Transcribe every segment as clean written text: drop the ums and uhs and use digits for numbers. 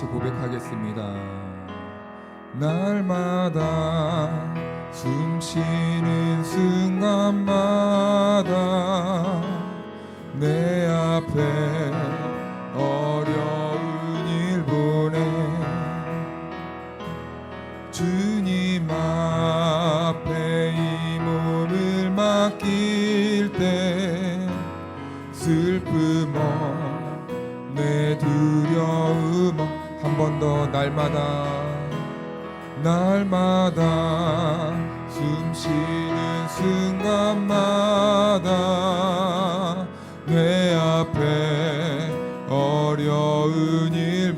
같이 고백하겠습니다. 날마다 숨쉬는 순간마다 내 앞에 어려운 일 보내 주님 앞에 이 몸을 맡길 때 슬픔 내 두려움 한 번 더 날마다 숨쉬는 순간마다 내 앞에 어려운 일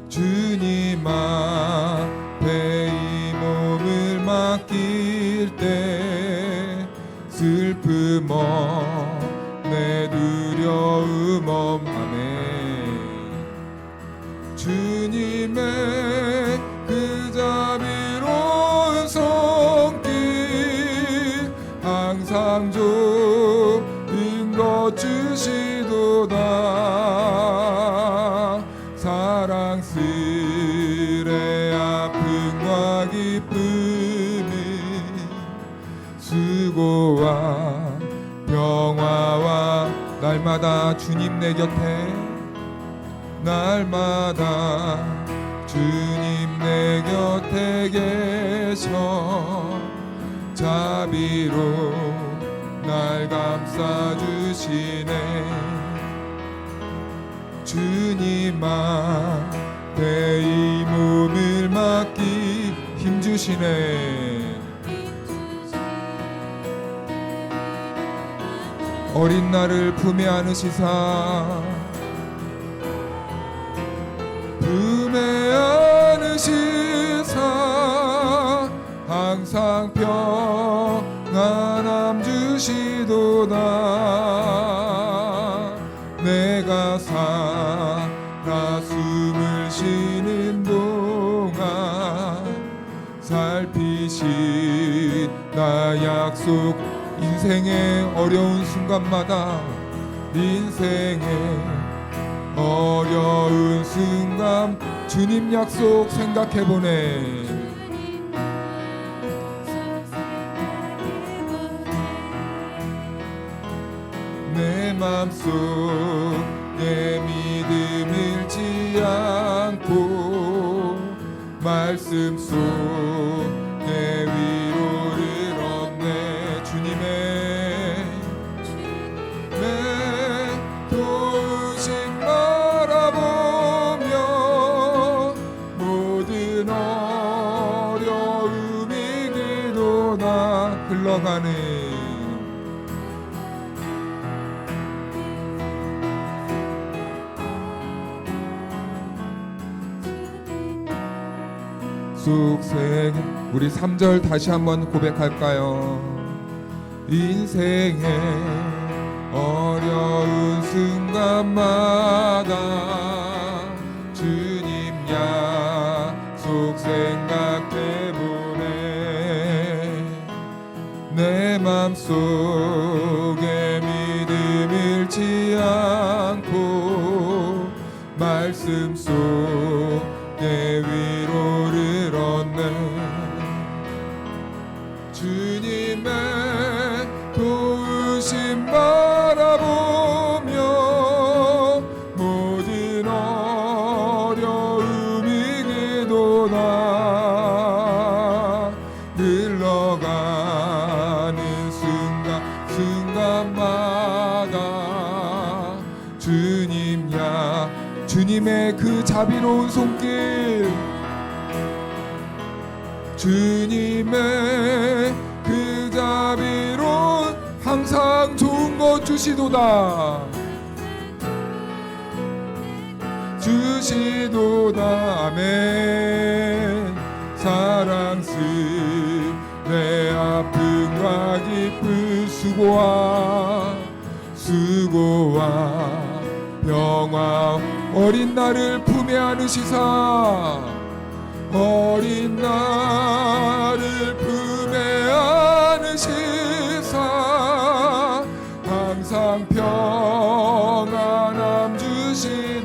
주님 앞에 이 몸을 맡길 때 슬픔 내 두려움 아멘. 주님의 그 자비로운 손길 항상 좋은 것 주시도다. 사랑스레 아픔과 기쁨이 수고와 평화와 날마다 주님 내 곁에 날마다 주님 내 곁에 계셔 자비로 날 감싸주시네. 주님 앞에 이 몸을 맡기 힘주시네. 어린 나를 품에 안으시사 항상 평안함 주시도다. 내가 살아 숨을 쉬는 동안 살피신 나 약속 인생의 어려운 순간마다 인생의 어려운 순간 주님 약속 생각해보네. 내 맘속에 믿음 잃지 않고 말씀 속에 위로를 얻네. 주님의 내 도우심 바라보며 모든 어려움이 그도다 흘러가는 속생 우리 3절 다시 한번 고백할까요? 인생의 어려운 순간마다 주님 약속 생각해보네. 내 맘속에 믿음 잃지 않고 말씀 속에 위로를 얻네. 주님의 도우심 바라보며 모든 어려움이 그도다. 흘러가는 순간마다 주님의 그 자비로운 손길 주님의 그 자비로운 항상 좋은 것 주시도다. 아멘. 사랑스레 아픔과 기쁨 수고와 평화 어린 나를 품에 안으시사 어린 나를 품에 안으시사 항상 평안함 주시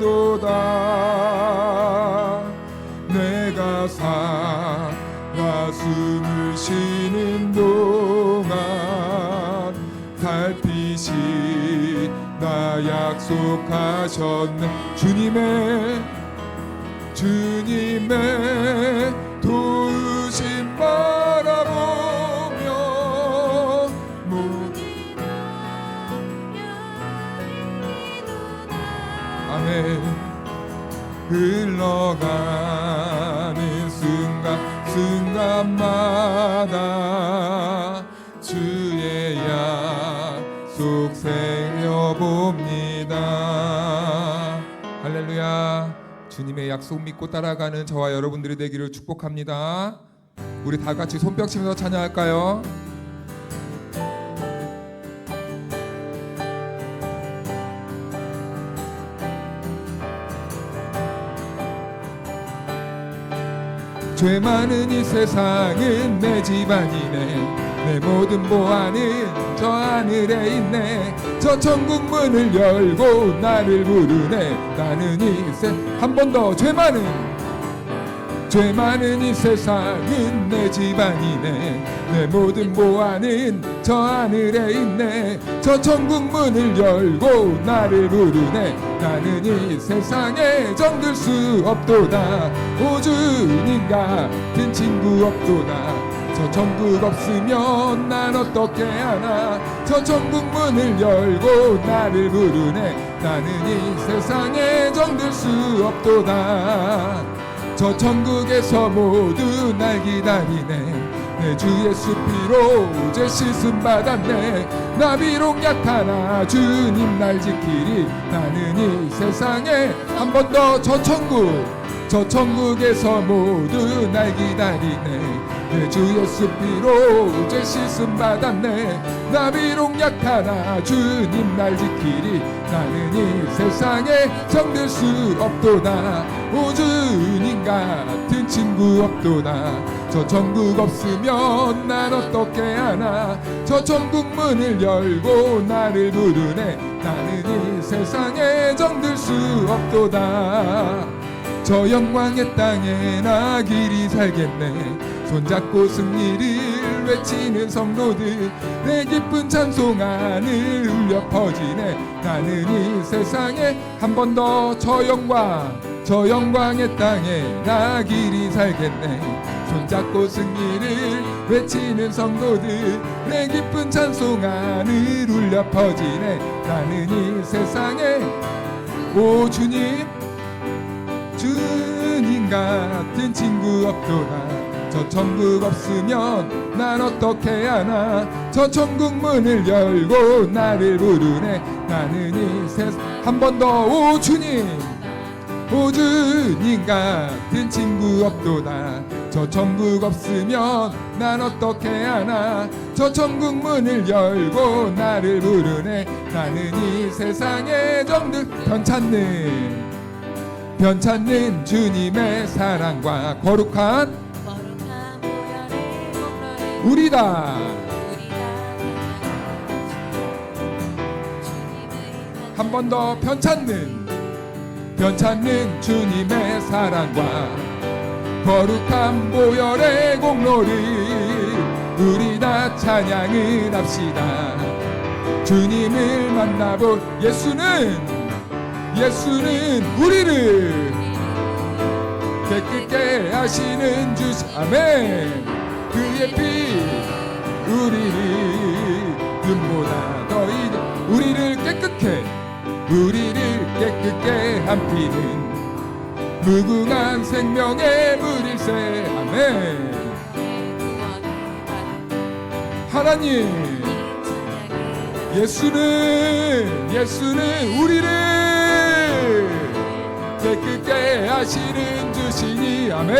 거룩하셨네. 주님의 도우심 바라보며 아멘. 흘러가는 순간순간마다 주의 약속 새겨봅니다. 할렐루야. 주님의 약속 믿고 따라가는 저와 여러분들이 되기를 축복합니다. 우리 다 같이 손뼉 치면서 찬양할까요? 죄 많은 이 세상은 내 집안이네. 내 모든 보안은 저 하늘에 있네. 저 천국 문을 열고 나를 부르네. 나는 한 번 더 죄 많은 이 세상은 내 집안이네. 내 모든 보안은 저 하늘에 있네. 저 천국 문을 열고 나를 부르네. 나는 이 세상에 정들 수 없도다. 오 주님 같은 친구 없도다. 저 천국 없으면 난 어떻게 하나. 저 천국 문을 열고 나를 부르네. 나는 이 세상에 정들 수 없도다. 저 천국에서 모두 날 기다리네. 내 주 예수 피로 죄 씻음 받았네. 나 비록 약하나 주님 날 지키리. 나는 이 세상에 한 번 더 저 천국에서 모두 날 기다리네. 내 주 예수 피로 죄 씻음 받았네. 나 비록 약하나 주님 날 지키리. 나는 이 세상에 정들 수 없도다. 오 주님 같은 친구 없도다. 저 천국 없으면 난 어떻게 하나. 저 천국 문을 열고 나를 부르네. 나는 이 세상에 정들 수 없도다. 저 영광의 땅에 나 길이 살겠네. 손잡고 승리를 외치는 성도들. 내 기쁜 찬송 하늘 울려 퍼지네. 나는 이 세상에 한 번 더 저 영광의 땅에 나 길이 살겠네. 손잡고 승리를 외치는 성도들. 내 기쁜 찬송 하늘 울려 퍼지네. 나는 이 세상에 오 주님 같은 친구 없도다. 저 천국 없으면 난 어떻게 하나. 저 천국 문을 열고 나를 부르네. 나는 이 세상 한 번 더 오 주님 같은 친구 없도다. 저 천국 없으면 난 어떻게 하나. 저 천국 문을 열고 나를 부르네. 나는 이 세상에 정들 편찮는 주님의 사랑과 거룩한 우리다. 한 번 더 편찮는 주님의 사랑과 거룩한 보혈의 공로를 우리 다 찬양을 합시다. 주님을 만나본 예수는 우리를 깨끗게 하시는 주시. 아멘. 그의 피 우리를 눈보다 더 이제 우리를 깨끗게 한 피는 무궁한 생명의 물일세. 아멘. 하나님 예수는 우리를 깨끗게 하시는 주시니. 아멘.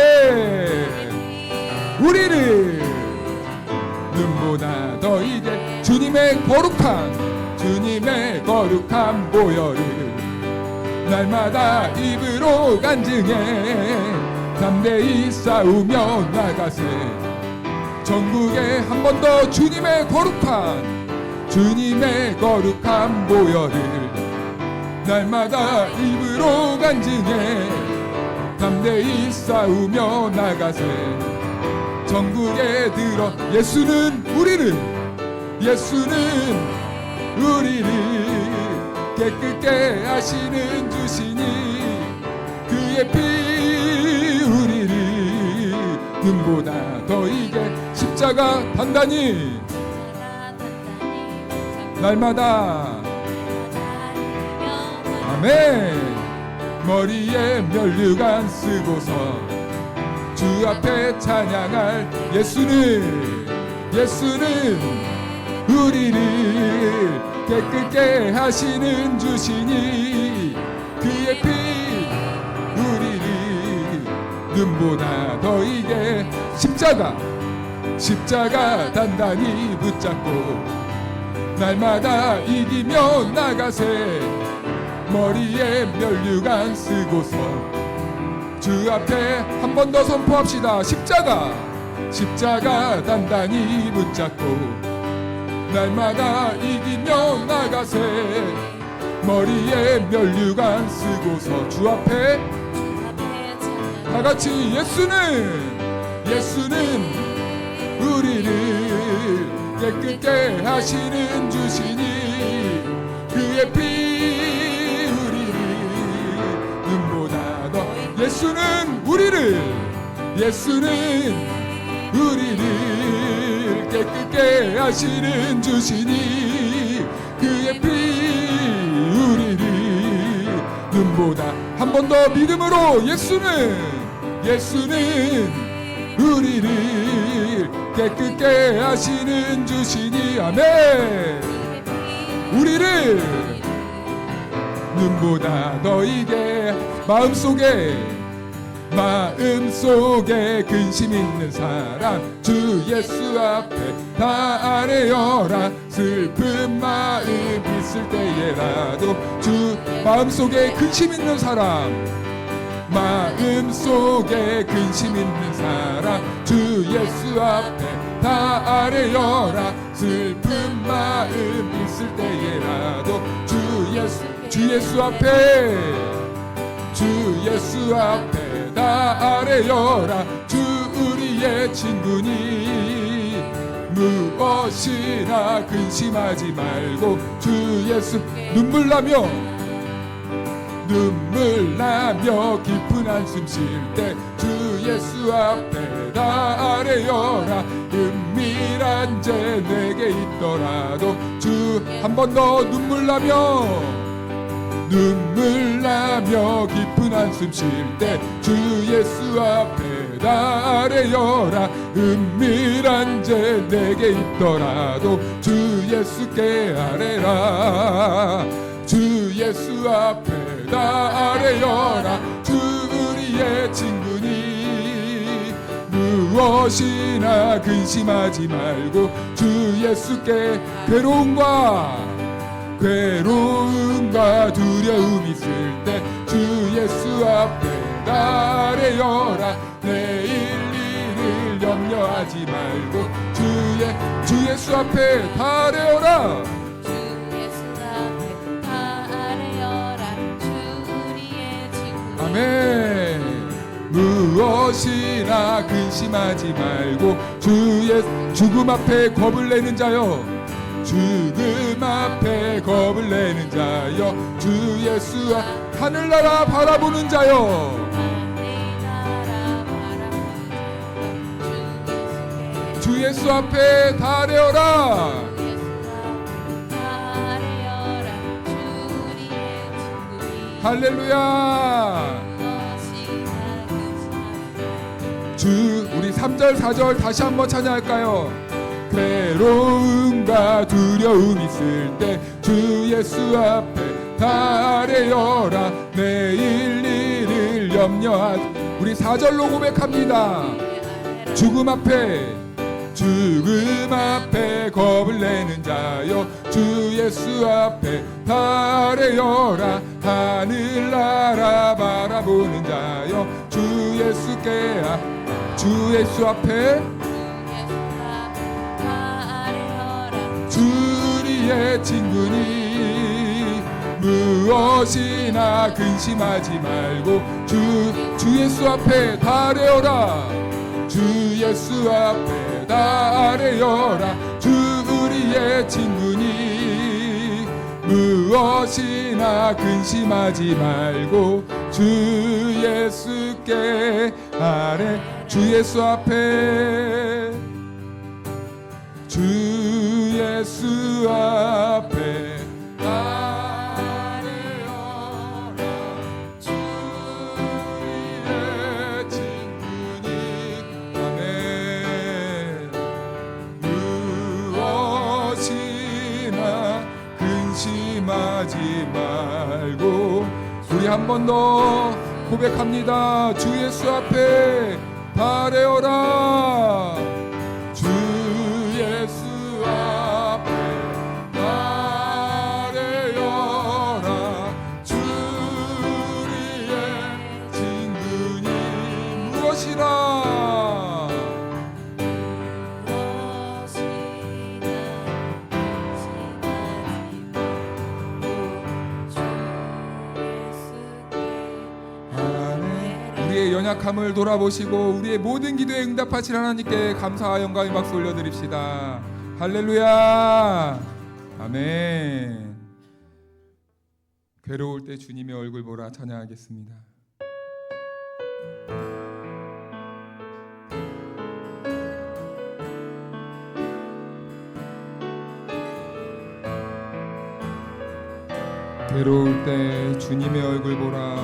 우리를 눈보다 더 이제 주님의 거룩한 보혈을 날마다 입으로 간증해 담대히 싸우며 나가세. 전국에 한 번 더 주님의 거룩한 보혈을 날마다 입으로 간증해 담대히 싸우며 나가세. 전국에 들어 예수는 우리를 깨끗게 하시는 주시니 그의 피 우리를 눈보다 더 이게 십자가 단단히 날마다 아멘. 머리에 면류관 쓰고서 주 앞에 찬양할 예수는 우리를 깨끗게 하시는 주시니 그의 피 우리를 눈보다 더 이게 십자가 단단히 붙잡고 날마다 이기며 나가세. 머리에 면류관 쓰고서 주 앞에 한 번 더 선포합시다. 십자가 단단히 붙잡고 날마다 이기며 나가세. 머리에 면류관 쓰고서 주 앞에 다 같이 예수는 우리를 깨끗게 하시는 주시니 그의 피 눈보다 더 예수는 우리를 깨끗게 하시는 주시니 그의 피 우리를 눈보다 한 번 더 믿음으로 예수는 우리를 깨끗게 하시는 주시니 아멘. 우리를 눈보다 더 이게 마음속에 근심 있는 사람 주 예수 앞에 다 아뢰어라. 슬픈 마음 있을 때에라도 주 마음속에 근심 있는 사람 주 예수 앞에 다 아뢰어라. 슬픈 마음 있을 때에라도 주 예수 앞에 다 아뢰어라. 주 우리의 친구니 무엇이나 근심하지 말고 주 예수 눈물 나며 깊은 한숨 쉴 때 주 예수 앞에 다 아뢰어라. 은밀한 죄 내게 있더라도 주 한 번 더 눈물 나며 깊은 한숨 쉴 때 주 예수 앞에 다 아뢰어라. 은밀한 죄 내게 있더라도 주 예수께 아뢰라. 주 예수 앞에 다 아뢰어라. 주 우리의 친구니 무엇이나 근심하지 말고 주 예수께 괴로움과 두려움 있을 때 주 예수 앞에 다 아뢰어라. 내일 일을 염려하지 말고 주 예수 앞에 다 아뢰어라. 아멘. 무엇이나 근심하지 말고 죽음 앞에 겁을 내는 자여 주 예수 하늘나라 바라보는 자여 주 예수 앞에 다 아뢰어라. 할렐루야. 우리 3절 4절 다시 한번 찬양할까요? 괴로움과 두려움 있을 때 주 예수 앞에 다 아뢰어라. 내일 일을 염려하지. 우리 4절로 고백합니다. 죽음 앞에 겁을 내는 자여 주 예수 앞에 다 아뢰어라. 하늘나라 바라보는 자여 주 예수 앞에 주 우리의 친구니 무엇이나 근심하지 말고 주 예수 앞에 다 아뢰어라. 주 예수 앞에 다 아뢰어라. 주 우리의 친구니 무엇이나 근심하지 말고 주 예수께 아뢰. 주 예수 앞에, 주 예수 앞에 아뢰어라. 주 우리의 친구니. 아멘. 무엇이나 근심하지 말고. 우리 한 번 더 고백합니다. 주 예수 앞에 아뢰어라. 주 예수 앞에 아뢰어라. 주 우리의 친구니. 무엇이나 우리의 연약함을 돌아보시고 우리의 모든 기도에 응답하실 하나님께 감사와 영광의 박수 올려드립시다. 할렐루야. 아멘. 괴로울 때 주님의 얼굴 보라 찬양하겠습니다. 괴로울 때 주님의 얼굴 보라.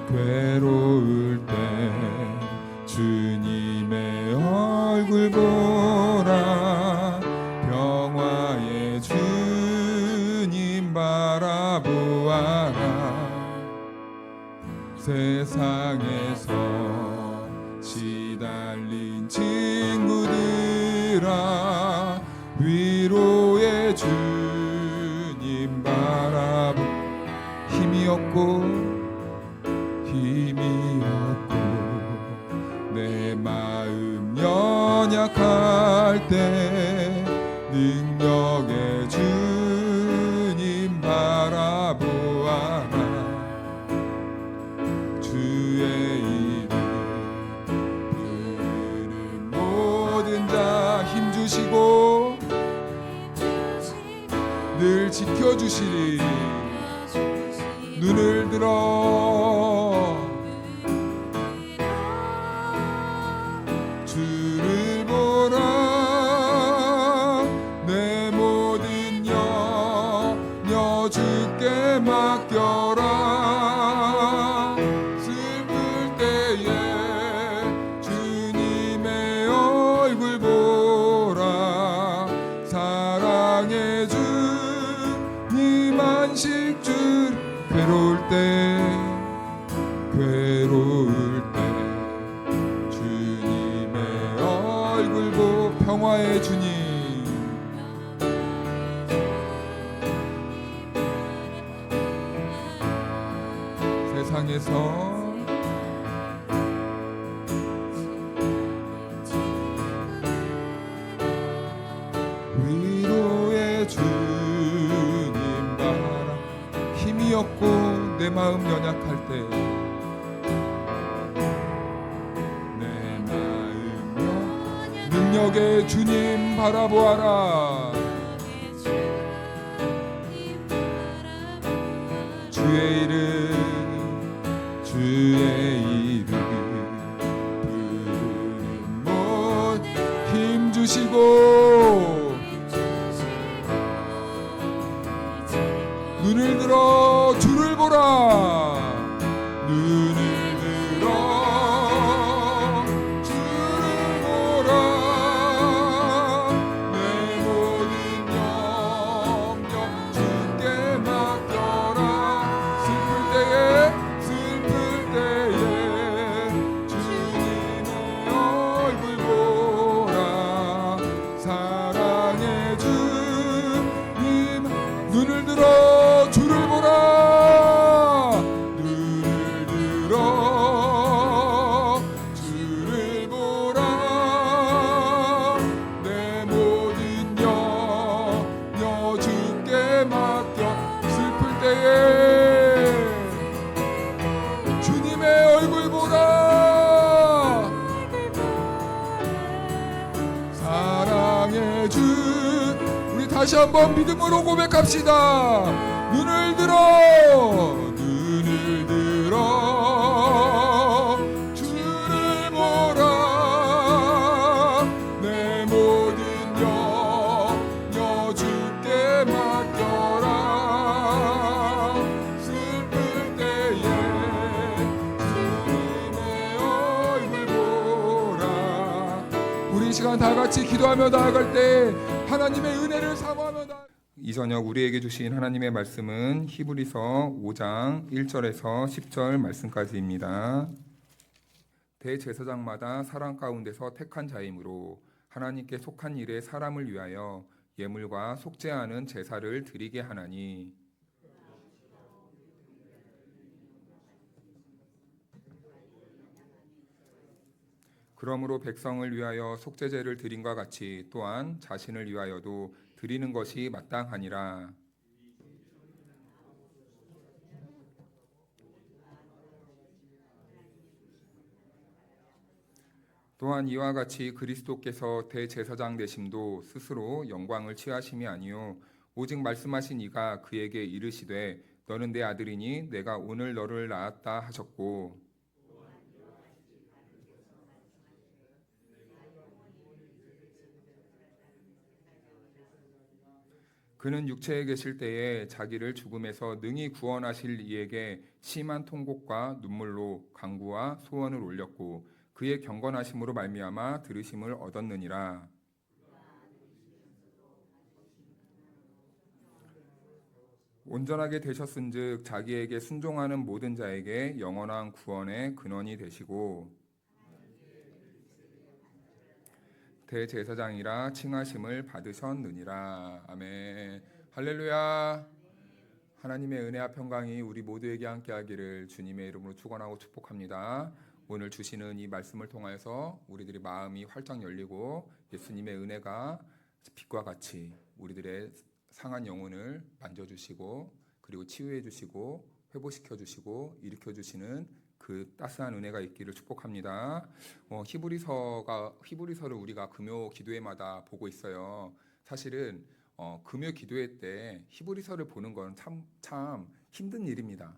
괴로울 때 주님의 얼굴 보라. 평화의 주님 바라보아라. 세상에서 시달린 친구들아 위로의 주님 바라보. 힘이 없고 내 마음 연약할 때 능력의 주님 바라보아라. 주의 이름 부르는 모든 자 힘주시고 늘 지켜주시리. 눈을 들어 주를 보라. 내 모든 염려 주께 맡겨라. 슬플 때에 주님의 얼굴 보라. 사랑의 주님 안식 주. 괴로울 때 주님의 얼굴 보. 평화의 주님. 세상에서 위로의 주님 바라. 힘이 없고 내 마음 연약할 때 내 마음 능력의 주님 바라보아라. 주의 이름 부르는 못 힘주시고 눈을 들어 주를 보라. 눈을 들어 주를 보라. 내 모든 염려 주께 맡겨라. 슬플 때에 다시 한번 믿음으로 고백합시다. 눈을 들어 주를 보라. 내 모든 염려 주께 맡겨라. 슬플 때에 주님의 얼굴 보라. 우리 이 시간 다 같이 기도하며 나아갈 때 하나님의 은혜를 사모하며 이 저녁 우리에게 주신 하나님의 말씀은 히브리서 5장 1절에서 10절 말씀까지입니다. 대제사장마다 사람 가운데서 택한 자이므로 하나님께 속한 일에 사람을 위하여 예물과 속죄하는 제사를 드리게 하나니, 그러므로 백성을 위하여 속죄제를 드림과 같이 또한 자신을 위하여도 드리는 것이 마땅하니라. 또한 이와 같이 그리스도께서 대제사장 되심도 스스로 영광을 취하심이 아니요 오직 말씀하신 이가 그에게 이르시되 너는 내 아들이니 내가 오늘 너를 낳았다 하셨고, 그는 육체에 계실 때에 자기를 죽음에서 능히 구원하실 이에게 심한 통곡과 눈물로 간구와 소원을 올렸고 그의 경건하심으로 말미암아 들으심을 얻었느니라. 온전하게 되셨은즉 자기에게 순종하는 모든 자에게 영원한 구원의 근원이 되시고 대제사장이라 칭하심을 받으셨느니라. 아멘. 할렐루야. 하나님의 은혜와 평강이 우리 모두에게 함께하기를 주님의 이름으로 축원하고 축복합니다. 오늘 주시는 이 말씀을 통하여서 우리들의 마음이 활짝 열리고 예수님의 은혜가 빛과 같이 우리들의 상한 영혼을 만져주시고 그리고 치유해 주시고 회복시켜 주시고 일으켜 주시는 그 따스한 은혜가 있기를 축복합니다. 히브리서를 우리가 금요 기도회마다 보고 있어요. 사실은 금요 기도회 때 히브리서를 보는 건 참 힘든 일입니다.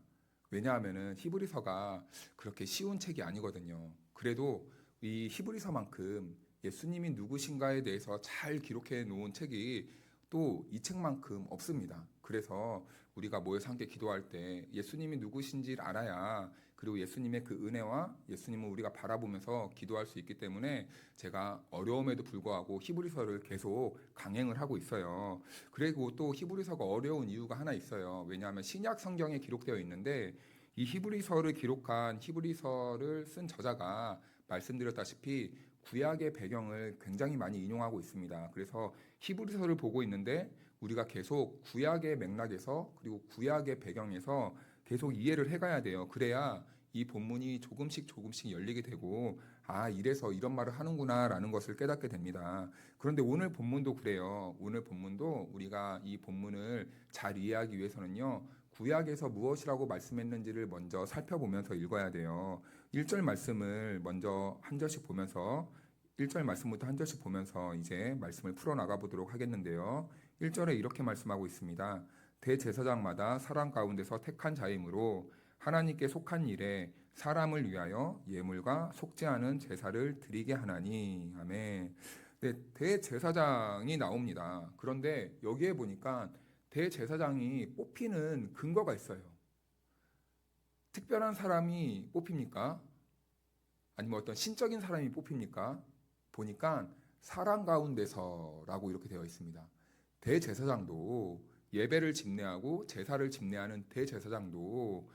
왜냐하면은 히브리서가 그렇게 쉬운 책이 아니거든요. 그래도 이 히브리서만큼 예수님이 누구신가에 대해서 잘 기록해 놓은 책이 또 이 책만큼 없습니다. 그래서 우리가 모여서 함께 기도할 때 예수님이 누구신지를 알아야 그리고 예수님의 그 은혜와 예수님을 우리가 바라보면서 기도할 수 있기 때문에 제가 어려움에도 불구하고 히브리서를 계속 강행을 하고 있어요. 그리고 또 히브리서가 어려운 이유가 하나 있어요. 왜냐하면 신약 성경에 기록되어 있는데 이 히브리서를 기록한 히브리서를 쓴 저자가 말씀드렸다시피 구약의 배경을 굉장히 많이 인용하고 있습니다. 그래서 히브리서를 보고 있는데 우리가 계속 구약의 맥락에서 그리고 구약의 배경에서 계속 이해를 해가야 돼요. 그래야 이 본문이 조금씩 열리게 되고 이래서 이런 말을 하는구나 라는 것을 깨닫게 됩니다. 그런데 오늘 본문도 그래요. 오늘 본문도 우리가 이 본문을 잘 이해하기 위해서는요. 구약에서 무엇이라고 말씀했는지를 먼저 살펴보면서 읽어야 돼요. 1절 말씀을 먼저 한 절씩 보면서 1절 말씀부터 한 절씩 보면서 이제 말씀을 풀어나가 보도록 하겠는데요. 1절에 이렇게 말씀하고 있습니다. 대제사장마다 사람 가운데서 택한 자이므로 하나님께 속한 일에 사람을 위하여 예물과 속죄하는 제사를 드리게 하나니. 아멘. 네, 대제사장이 나옵니다. 그런데 여기에 보니까 대제사장이 뽑히는 근거가 있어요. 특별한 사람이 뽑힙니까? 아니면 어떤 신적인 사람이 뽑힙니까? 보니까 사람 가운데서라고 이렇게 되어 있습니다. 대제사장도 예배를 집례하고 제사를 집례하는 대제사장도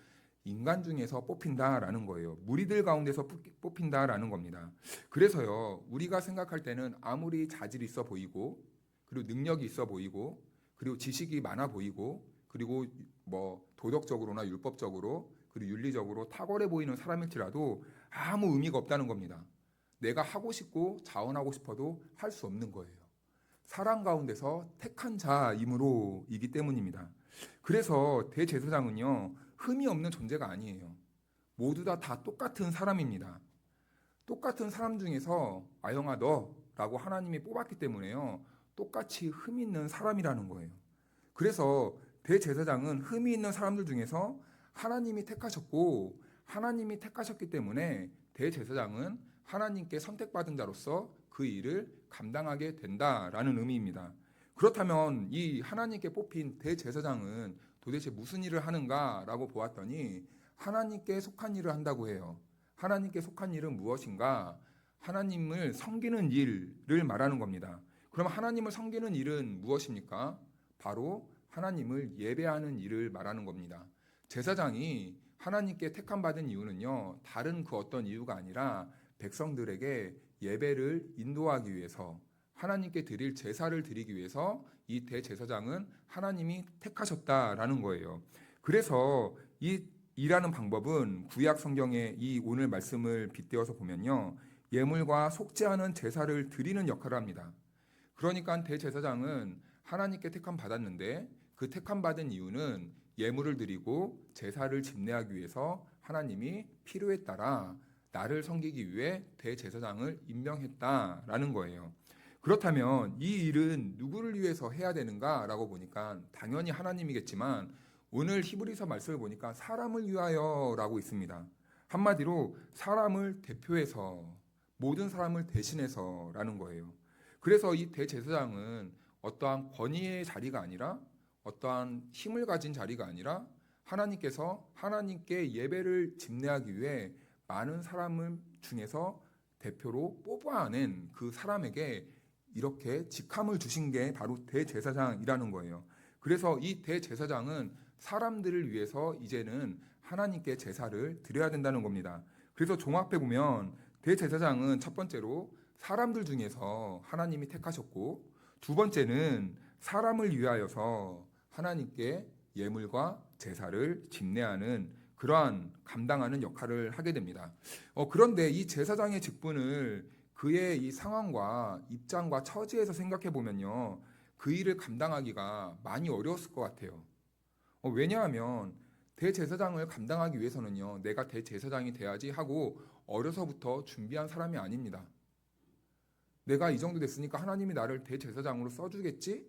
인간 중에서 뽑힌다라는 거예요. 무리들 가운데서 뽑힌다라는 겁니다. 그래서요, 우리가 생각할 때는 아무리 자질이 있어 보이고 그리고 능력이 있어 보이고 그리고 지식이 많아 보이고 그리고 뭐 도덕적으로나 율법적으로 그리고 윤리적으로 탁월해 보이는 사람일지라도 아무 의미가 없다는 겁니다. 내가 하고 싶고 자원하고 싶어도 할 수 없는 거예요. 사람 가운데서 택한 자이므로이기 때문입니다. 그래서 대제사장은요, 흠이 없는 존재가 아니에요. 모두 다 똑같은 사람입니다. 똑같은 사람 중에서 아영아 너라고 하나님이 뽑았기 때문에요. 똑같이 흠이 있는 사람이라는 거예요. 그래서 대제사장은 흠이 있는 사람들 중에서 하나님이 택하셨고 하나님이 택하셨기 때문에 대제사장은 하나님께 선택받은 자로서 그 일을 감당하게 된다라는 의미입니다. 그렇다면 이 하나님께 뽑힌 대제사장은 도대체 무슨 일을 하는가라고 보았더니 하나님께 속한 일을 한다고 해요. 하나님께 속한 일은 무엇인가? 하나님을 섬기는 일을 말하는 겁니다. 그럼 하나님을 섬기는 일은 무엇입니까? 바로 하나님을 예배하는 일을 말하는 겁니다. 제사장이 하나님께 택함 받은 이유는요, 다른 그 어떤 이유가 아니라 백성들에게 예배를 인도하기 위해서, 하나님께 드릴 제사를 드리기 위해서 이 대제사장은 하나님이 택하셨다라는 거예요. 그래서 이 일하는 방법은 구약 성경의 이 오늘 말씀을 빗대어서 보면요, 예물과 속지 않은 제사를 드리는 역할을 합니다. 그러니까 대제사장은 하나님께 택함 받았는데 그 택함 받은 이유는 예물을 드리고 제사를 집례하기 위해서 하나님이 필요에 따라 나를 섬기기 위해 대제사장을 임명했다라는 거예요. 그렇다면 이 일은 누구를 위해서 해야 되는가라고 보니까 당연히 하나님이겠지만 오늘 히브리서 말씀을 보니까 사람을 위하여라고 있습니다. 한마디로 사람을 대표해서, 모든 사람을 대신해서라는 거예요. 그래서 이 대제사장은 어떠한 권위의 자리가 아니라, 어떠한 힘을 가진 자리가 아니라 하나님께서 하나님께 예배를 집례하기 위해 많은 사람을 중에서 대표로 뽑아낸 그 사람에게 이렇게 직함을 주신 게 바로 대제사장이라는 거예요. 그래서 이 대제사장은 사람들을 위해서 이제는 하나님께 제사를 드려야 된다는 겁니다. 그래서 종합해 보면 대제사장은 첫 번째로 사람들 중에서 하나님이 택하셨고, 두 번째는 사람을 위하여서 하나님께 예물과 제사를 집례하는 그러한 감당하는 역할을 하게 됩니다. 그런데 이 제사장의 직분을 그의 이 상황과 입장과 처지에서 생각해 보면요, 그 일을 감당하기가 많이 어려웠을 것 같아요. 왜냐하면 대제사장을 감당하기 위해서는요, 내가 대제사장이 돼야지 하고 어려서부터 준비한 사람이 아닙니다. 내가 이 정도 됐으니까 하나님이 나를 대제사장으로 써주겠지?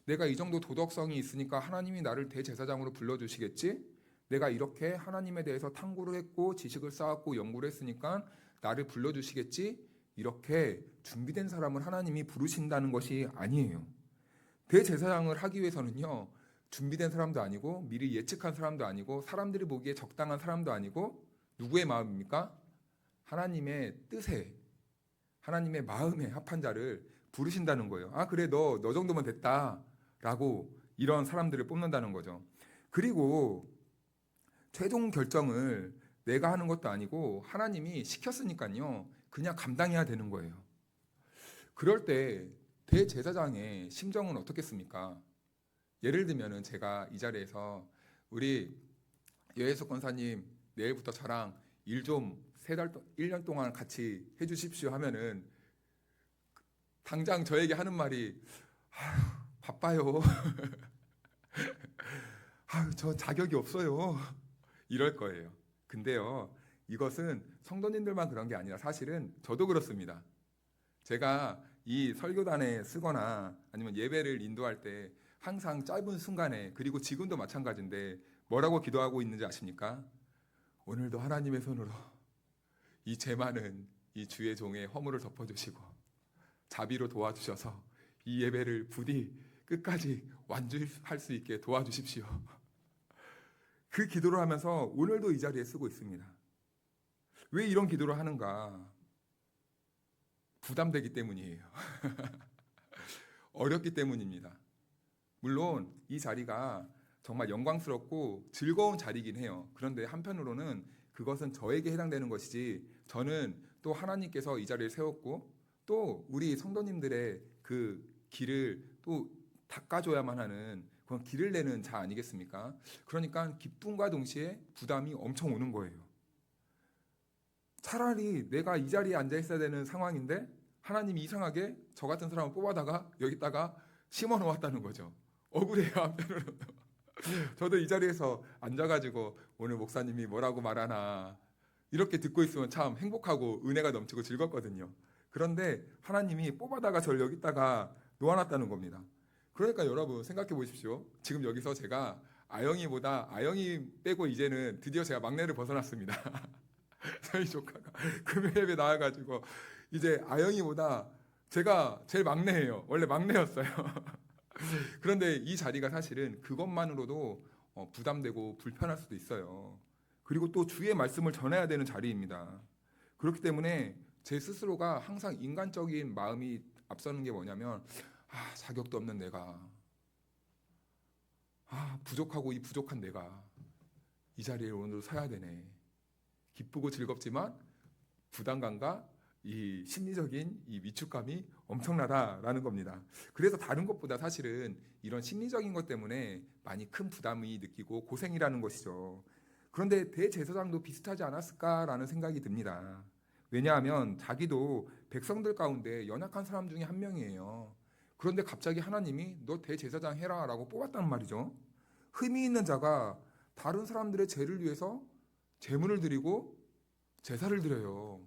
내가 이 정도 도덕성이 있으니까 하나님이 나를 대제사장으로 불러주시겠지? 내가 이렇게 하나님에 대해서 탐구를 했고 지식을 쌓았고 연구를 했으니까 나를 불러주시겠지? 이렇게 준비된 사람을 하나님이 부르신다는 것이 아니에요. 대제사장을 하기 위해서는요, 준비된 사람도 아니고 미리 예측한 사람도 아니고 사람들이 보기에 적당한 사람도 아니고 누구의 마음입니까? 하나님의 뜻에, 하나님의 마음에 합한 자를 부르신다는 거예요. 그래, 너 정도면 됐다 라고 이런 사람들을 뽑는다는 거죠. 그리고 최종 결정을 내가 하는 것도 아니고 하나님이 시켰으니까요, 그냥 감당해야 되는 거예요. 그럴 때 대제사장의 심정은 어떻겠습니까? 예를 들면 제가 이 자리에서 우리 여혜숙 권사님 내일부터 저랑 일 좀 1년 동안 같이 해주십시오 하면은 당장 저에게 하는 말이 바빠요. 저 자격이 없어요. 이럴 거예요. 근데요, 이것은 성도님들만 그런 게 아니라 사실은 저도 그렇습니다. 제가 이 설교단에 쓰거나 아니면 예배를 인도할 때 항상 짧은 순간에, 그리고 지금도 마찬가지인데 뭐라고 기도하고 있는지 아십니까? 오늘도 하나님의 손으로 이 죄 많은 이 주의 종의 허물을 덮어주시고 자비로 도와주셔서 이 예배를 부디 끝까지 완주할 수 있게 도와주십시오. 그 기도를 하면서 오늘도 이 자리에 쓰고 있습니다. 왜 이런 기도를 하는가? 부담되기 때문이에요. 어렵기 때문입니다. 물론 이 자리가 정말 영광스럽고 즐거운 자리이긴 해요. 그런데 한편으로는 그것은 저에게 해당되는 것이지, 저는 또 하나님께서 이 자리를 세웠고 또 우리 성도님들의 그 길을 또 닦아줘야만 하는 그런 길을 내는 자 아니겠습니까? 그러니까 기쁨과 동시에 부담이 엄청 오는 거예요. 차라리 내가 이 자리에 앉아 있어야 되는 상황인데 하나님이 이상하게 저 같은 사람을 뽑아다가 여기다가 심어 놓았다는 거죠. 억울해요, 한편으로는. 저도 이 자리에서 앉아가지고 오늘 목사님이 뭐라고 말하나 이렇게 듣고 있으면 참 행복하고 은혜가 넘치고 즐겁거든요. 그런데 하나님이 뽑아다가 저를 여기다가 놓아놨다는 겁니다. 그러니까 여러분 생각해 보십시오. 지금 여기서 제가 아영이 빼고 이제는 드디어 제가 막내를 벗어났습니다. 저희 조카가 금요 예배 나와가지고 이제 아영이보다 제가 제일 막내예요. 원래 막내였어요. 그런데 이 자리가 사실은 그것만으로도 부담되고 불편할 수도 있어요. 그리고 또 주의 말씀을 전해야 되는 자리입니다. 그렇기 때문에 제 스스로가 항상 인간적인 마음이 앞서는 게 뭐냐면 자격도 없는 내가, 부족하고 이 부족한 내가 이 자리에 오늘 서야 되네. 기쁘고 즐겁지만 부담감과 이 심리적인 이 위축감이 엄청나다라는 겁니다. 그래서 다른 것보다 사실은 이런 심리적인 것 때문에 많이 큰 부담이 느끼고 고생이라는 것이죠. 그런데 대제사장도 비슷하지 않았을까라는 생각이 듭니다. 왜냐하면 자기도 백성들 가운데 연약한 사람 중에 한 명이에요. 그런데 갑자기 하나님이 너 대제사장 해라 라고 뽑았단 말이죠. 흠이 있는 자가 다른 사람들의 죄를 위해서 제물을 드리고 제사를 드려요.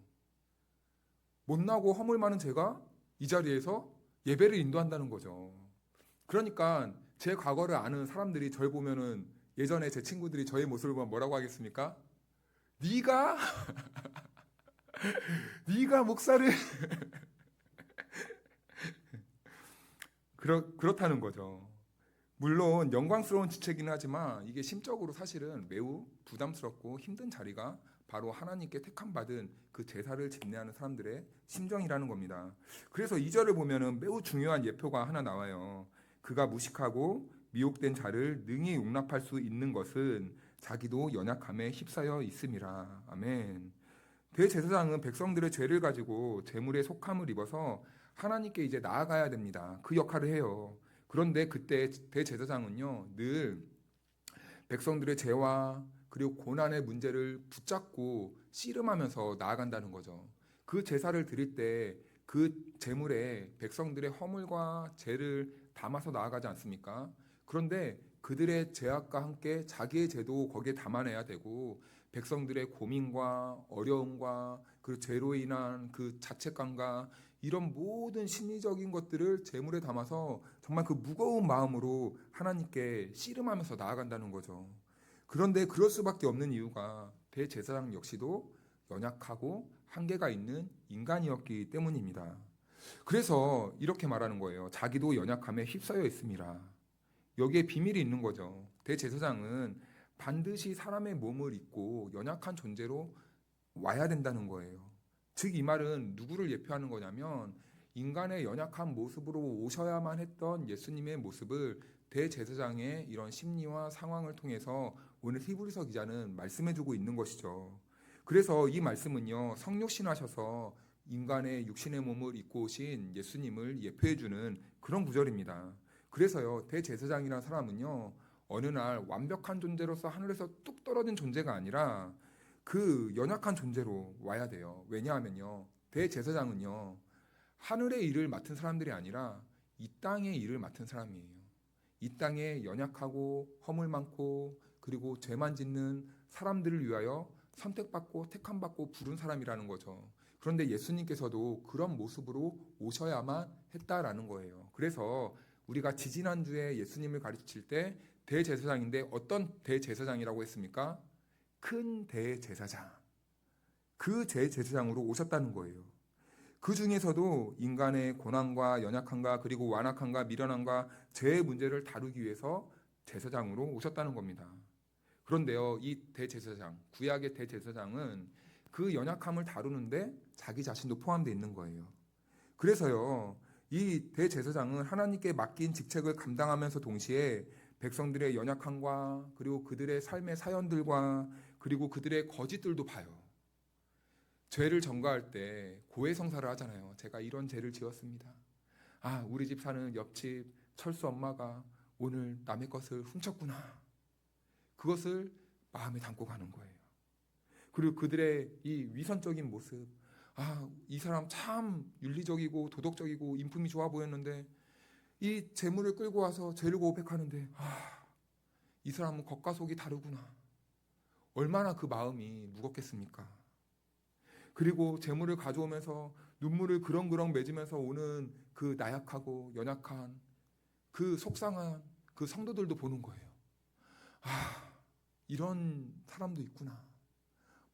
못나고 허물 많은 제가 이 자리에서 예배를 인도한다는 거죠. 그러니까 제 과거를 아는 사람들이 저를 보면은 예전에 제 친구들이 저의 모습을 보면 뭐라고 하겠습니까? 네가 네가 목사를 그렇다는 거죠. 물론 영광스러운 지체이긴 하지만 이게 심적으로 사실은 매우 부담스럽고 힘든 자리가 바로 하나님께 택함받은 그 제사를 집례하는 사람들의 심정이라는 겁니다. 그래서 2절을 보면은 매우 중요한 예표가 하나 나와요. 그가 무식하고 미혹된 자를 능히 용납할 수 있는 것은 자기도 연약함에 휩싸여 있음이라. 아멘. 대제사장은 백성들의 죄를 가지고 제물에 속함을 입어서 하나님께 이제 나아가야 됩니다. 그 역할을 해요. 그런데 그때 대제사장은요, 늘 백성들의 죄와 그리고 고난의 문제를 붙잡고 씨름하면서 나아간다는 거죠. 그 제사를 드릴 때 그 제물에 백성들의 허물과 죄를 담아서 나아가지 않습니까? 그런데 그들의 죄악과 함께 자기의 죄도 거기에 담아내야 되고 백성들의 고민과 어려움과 그 죄로 인한 그 자책감과 이런 모든 심리적인 것들을 제물에 담아서 정말 그 무거운 마음으로 하나님께 씨름하면서 나아간다는 거죠. 그런데 그럴 수밖에 없는 이유가 대제사장 역시도 연약하고 한계가 있는 인간이었기 때문입니다. 그래서 이렇게 말하는 거예요. 자기도 연약함에 휩싸여 있습니다. 여기에 비밀이 있는 거죠. 대제사장은 반드시 사람의 몸을 입고 연약한 존재로 와야 된다는 거예요. 즉 이 말은 누구를 예표하는 거냐면 인간의 연약한 모습으로 오셔야만 했던 예수님의 모습을 대제사장의 이런 심리와 상황을 통해서 오늘 히브리서 기자는 말씀해주고 있는 것이죠. 그래서 이 말씀은요, 성육신하셔서 인간의 육신의 몸을 입고 오신 예수님을 예표해주는 그런 구절입니다. 그래서요, 대제사장이라는 사람은요, 어느 날 완벽한 존재로서 하늘에서 뚝 떨어진 존재가 아니라 그 연약한 존재로 와야 돼요. 왜냐하면요, 대제사장은요, 하늘의 일을 맡은 사람들이 아니라 이 땅의 일을 맡은 사람이에요. 이 땅에 연약하고 허물 많고 그리고 죄만 짓는 사람들을 위하여 선택받고 택함받고 부른 사람이라는 거죠. 그런데 예수님께서도 그런 모습으로 오셔야만 했다라는 거예요. 그래서 우리가 지지난주에 예수님을 가르칠 때 대제사장인데 어떤 대제사장이라고 했습니까? 큰 대제사장. 그 대제사장으로 오셨다는 거예요. 그 중에서도 인간의 고난과 연약함과 그리고 완악함과 미련함과 죄의 문제를 다루기 위해서 제사장으로 오셨다는 겁니다. 그런데요, 이 대제사장, 구약의 대제사장은 그 연약함을 다루는데 자기 자신도 포함되어 있는 거예요. 그래서요, 이 대제사장은 하나님께 맡긴 직책을 감당하면서 동시에 백성들의 연약함과 그리고 그들의 삶의 사연들과 그리고 그들의 거짓들도 봐요. 죄를 전가할 때 고해성사를 하잖아요. 제가 이런 죄를 지었습니다. 우리 집 사는 옆집 철수 엄마가 오늘 남의 것을 훔쳤구나. 그것을 마음에 담고 가는 거예요. 그리고 그들의 이 위선적인 모습, 이 사람 참 윤리적이고 도덕적이고 인품이 좋아 보였는데 이 재물을 끌고 와서 죄를 고백하는데 이 사람은 겉과 속이 다르구나. 얼마나 그 마음이 무겁겠습니까? 그리고 재물을 가져오면서 눈물을 그렁그렁 맺으면서 오는 그 나약하고 연약한 그 속상한 그 성도들도 보는 거예요. 아, 이런 사람도 있구나.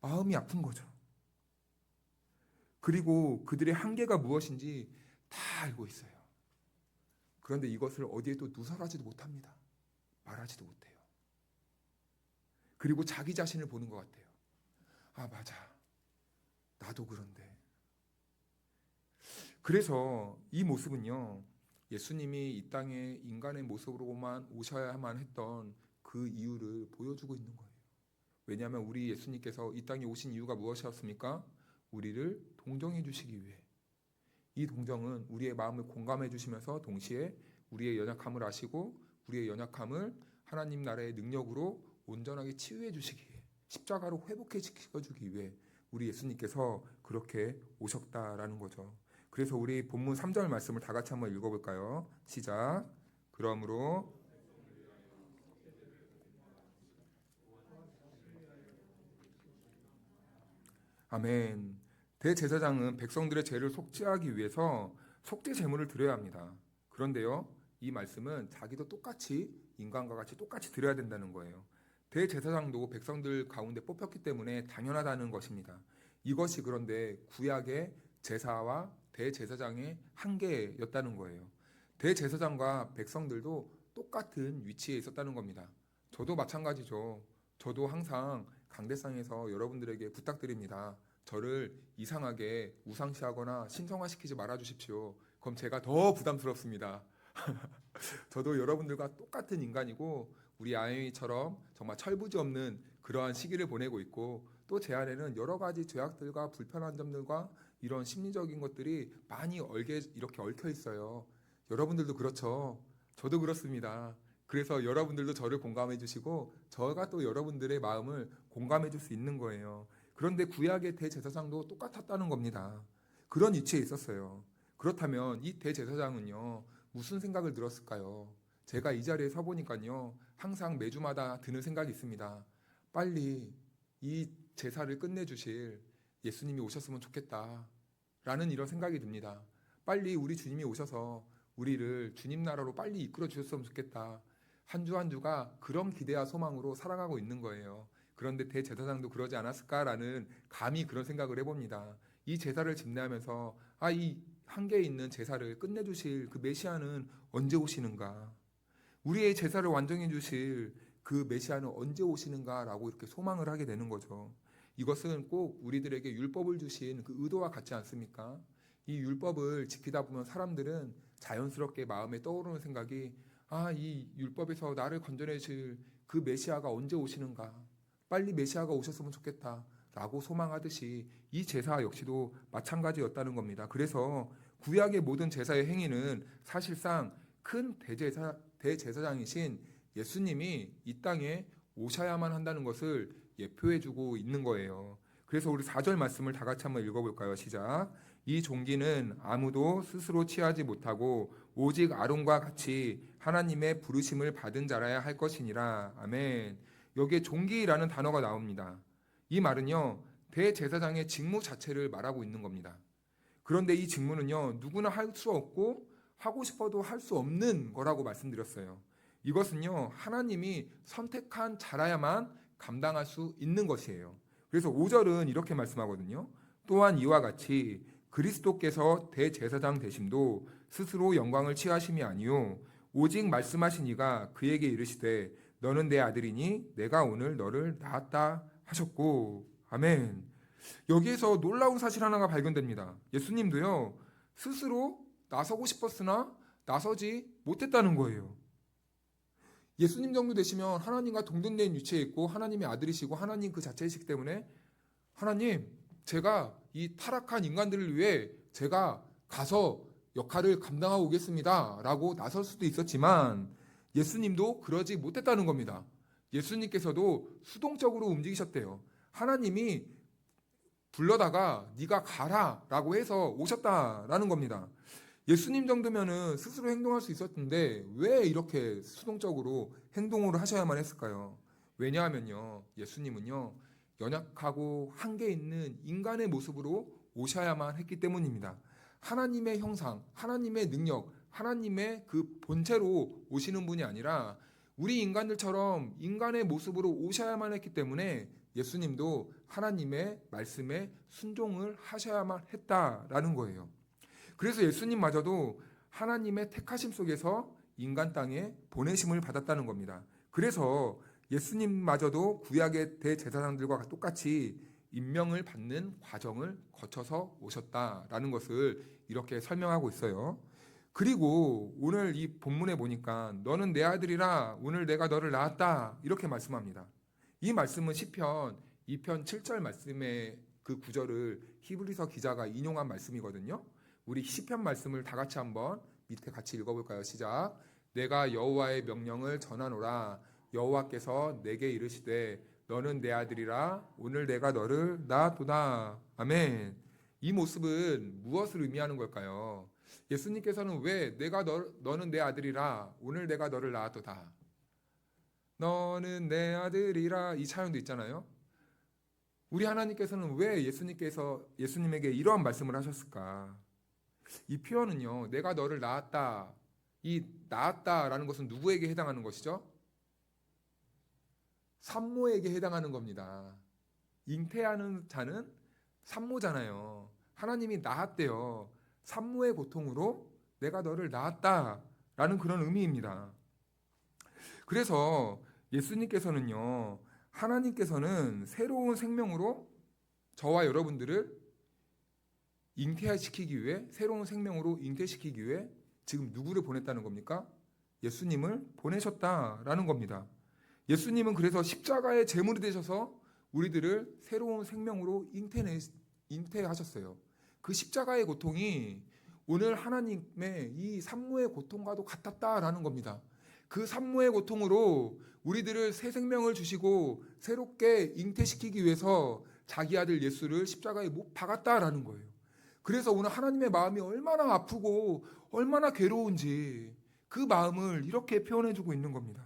마음이 아픈 거죠. 그리고 그들의 한계가 무엇인지 다 알고 있어요. 그런데 이것을 어디에도 누설하지도 못합니다. 말하지도 못해요. 그리고 자기 자신을 보는 것 같아요. 아, 맞아. 나도 그런데. 그래서 이 모습은요, 예수님이 이 땅에 인간의 모습으로만 오셔야만 했던 그 이유를 보여주고 있는 거예요. 왜냐하면 우리 예수님께서 이 땅에 오신 이유가 무엇이었습니까? 우리를 동정해 주시기 위해. 이 동정은 우리의 마음을 공감해 주시면서 동시에 우리의 연약함을 아시고 우리의 연약함을 하나님 나라의 능력으로 온전하게 치유해 주시기 위해, 십자가로 회복해 시켜주기 위해 우리 예수님께서 그렇게 오셨다라는 거죠. 그래서 우리 본문 3절 말씀을 다 같이 한번 읽어볼까요? 시작. 그러므로 아멘. 대제사장은 백성들의 죄를 속죄하기 위해서 속죄 제물을 드려야 합니다. 그런데요, 이 말씀은 자기도 똑같이 인간과 같이 똑같이 드려야 된다는 거예요. 대제사장도 백성들 가운데 뽑혔기 때문에 당연하다는 것입니다. 이것이 그런데 구약의 제사와 대제사장의 한계였다는 거예요. 대제사장과 백성들도 똑같은 위치에 있었다는 겁니다. 저도 마찬가지죠. 저도 항상 강대상에서 여러분들에게 부탁드립니다. 저를 이상하게 우상시하거나 신성화시키지 말아주십시오. 그럼 제가 더 부담스럽습니다. 저도 여러분들과 똑같은 인간이고 우리 아이처럼 정말 철부지 없는 그러한 시기를 보내고 있고 또 제 안에는 여러 가지 죄악들과 불편한 점들과 이런 심리적인 것들이 많이 이렇게 얽혀 있어요. 여러분들도 그렇죠. 저도 그렇습니다. 그래서 여러분들도 저를 공감해 주시고 저가 또 여러분들의 마음을 공감해 줄 수 있는 거예요. 그런데 구약의 대제사장도 똑같았다는 겁니다. 그런 위치에 있었어요. 그렇다면 이 대제사장은요, 무슨 생각을 들었을까요? 제가 이 자리에 서 보니까요, 항상 매주마다 드는 생각이 있습니다. 빨리 이 제사를 끝내주실 예수님이 오셨으면 좋겠다 라는 이런 생각이 듭니다. 빨리 우리 주님이 오셔서 우리를 주님 나라로 빨리 이끌어 주셨으면 좋겠다. 한 주 한 주가 그런 기대와 소망으로 살아가고 있는 거예요. 그런데 대제사장도 그러지 않았을까라는 감히 그런 생각을 해봅니다. 이 제사를 집례하면서 이 한계에 있는 제사를 끝내주실 그 메시아는 언제 오시는가? 우리의 제사를 완전해 주실 그 메시아는 언제 오시는가라고 이렇게 소망을 하게 되는 거죠. 이것은 꼭 우리들에게 율법을 주신 그 의도와 같지 않습니까? 이 율법을 지키다 보면 사람들은 자연스럽게 마음에 떠오르는 생각이 이 율법에서 나를 건져내 줄 그 메시아가 언제 오시는가? 빨리 메시아가 오셨으면 좋겠다 라고 소망하듯이 이 제사 역시도 마찬가지였다는 겁니다. 그래서 구약의 모든 제사의 행위는 사실상 큰 대제사장이신 예수님이 이 땅에 오셔야만 한다는 것을 예표해주고 있는 거예요. 그래서 우리 4절 말씀을 다 같이 한번 읽어볼까요? 시작. 이 종기는 아무도 스스로 취하지 못하고 오직 아론과 같이 하나님의 부르심을 받은 자라야 할 것이니라. 아멘. 여기에 종기라는 단어가 나옵니다. 이 말은요, 대제사장의 직무 자체를 말하고 있는 겁니다. 그런데 이 직무는요, 누구나 할 수 없고 하고 싶어도 할 수 없는 거라고 말씀드렸어요. 이것은요, 하나님이 선택한 자라야만 감당할 수 있는 것이에요. 그래서 5절은 이렇게 말씀하거든요. 또한 이와 같이 그리스도께서 대제사장 되심도 스스로 영광을 취하심이 아니요 오직 말씀하신 이가 그에게 이르시되 너는 내 아들이니 내가 오늘 너를 낳았다 하셨고. 아멘. 여기에서 놀라운 사실 하나가 발견됩니다. 예수님도요, 스스로 나서고 싶었으나 나서지 못했다는 거예요. 예수님 정도 되시면 하나님과 동등된 위치에 있고 하나님의 아들이시고 하나님 그 자체이시기 때문에 하나님, 제가 이 타락한 인간들을 위해 제가 가서 역할을 감당하고 오겠습니다 라고 나설 수도 있었지만 예수님도 그러지 못했다는 겁니다. 예수님께서도 수동적으로 움직이셨대요. 하나님이 불러다가 네가 가라 라고 해서 오셨다라는 겁니다. 예수님 정도면은 스스로 행동할 수 있었는데 왜 이렇게 수동적으로 행동을 하셔야만 했을까요? 왜냐하면요, 예수님은요, 연약하고 한계 있는 인간의 모습으로 오셔야만 했기 때문입니다. 하나님의 형상, 하나님의 능력, 하나님의 그 본체로 오시는 분이 아니라 우리 인간들처럼 인간의 모습으로 오셔야만 했기 때문에 예수님도 하나님의 말씀에 순종을 하셔야만 했다라는 거예요. 그래서 예수님마저도 하나님의 택하심 속에서 인간 땅에 보내심을 받았다는 겁니다. 그래서 예수님마저도 구약의 대제사장들과 똑같이 임명을 받는 과정을 거쳐서 오셨다라는 것을 이렇게 설명하고 있어요. 그리고 오늘 이 본문에 보니까 너는 내 아들이라 오늘 내가 너를 낳았다 이렇게 말씀합니다. 이 말씀은 시편 2편 7절 말씀의 그 구절을 히브리서 기자가 인용한 말씀이거든요. 우리 시편 말씀을 다 같이 한번 밑에 같이 읽어볼까요? 시작. 내가 여호와의 명령을 전하노라. 여호와께서 내게 이르시되 너는 내 아들이라 오늘 내가 너를 낳았도다. 아멘. 이 모습은 무엇을 의미하는 걸까요? 예수님께서는 왜 너는 내 아들이라 오늘 내가 너를 낳았도다. 너는 내 아들이라 이 차용도 있잖아요. 우리 하나님께서는 왜 예수님에게 이러한 말씀을 하셨을까? 이 표현은요, 내가 너를 낳았다. 이 낳았다라는 것은 누구에게 해당하는 것이죠? 산모에게 해당하는 겁니다. 잉태하는 자는 산모잖아요. 하나님이 낳았대요. 산모의 고통으로 내가 너를 낳았다라는 그런 의미입니다. 그래서 예수님께서는요, 하나님께서는 새로운 생명으로 저와 여러분들을 잉태시키기 위해, 새로운 생명으로 잉태시키기 위해 지금 누구를 보냈다는 겁니까? 예수님을 보내셨다라는 겁니다. 예수님은 그래서 십자가의 제물이 되셔서 우리들을 새로운 생명으로 잉태하셨어요. 그 십자가의 고통이 오늘 하나님의 이 산모의 고통과도 같았다라는 겁니다. 그 산모의 고통으로 우리들을 새 생명을 주시고 새롭게 잉태시키기 위해서 자기 아들 예수를 십자가에 못 박았다라는 거예요. 그래서 오늘 하나님의 마음이 얼마나 아프고 얼마나 괴로운지 그 마음을 이렇게 표현해주고 있는 겁니다.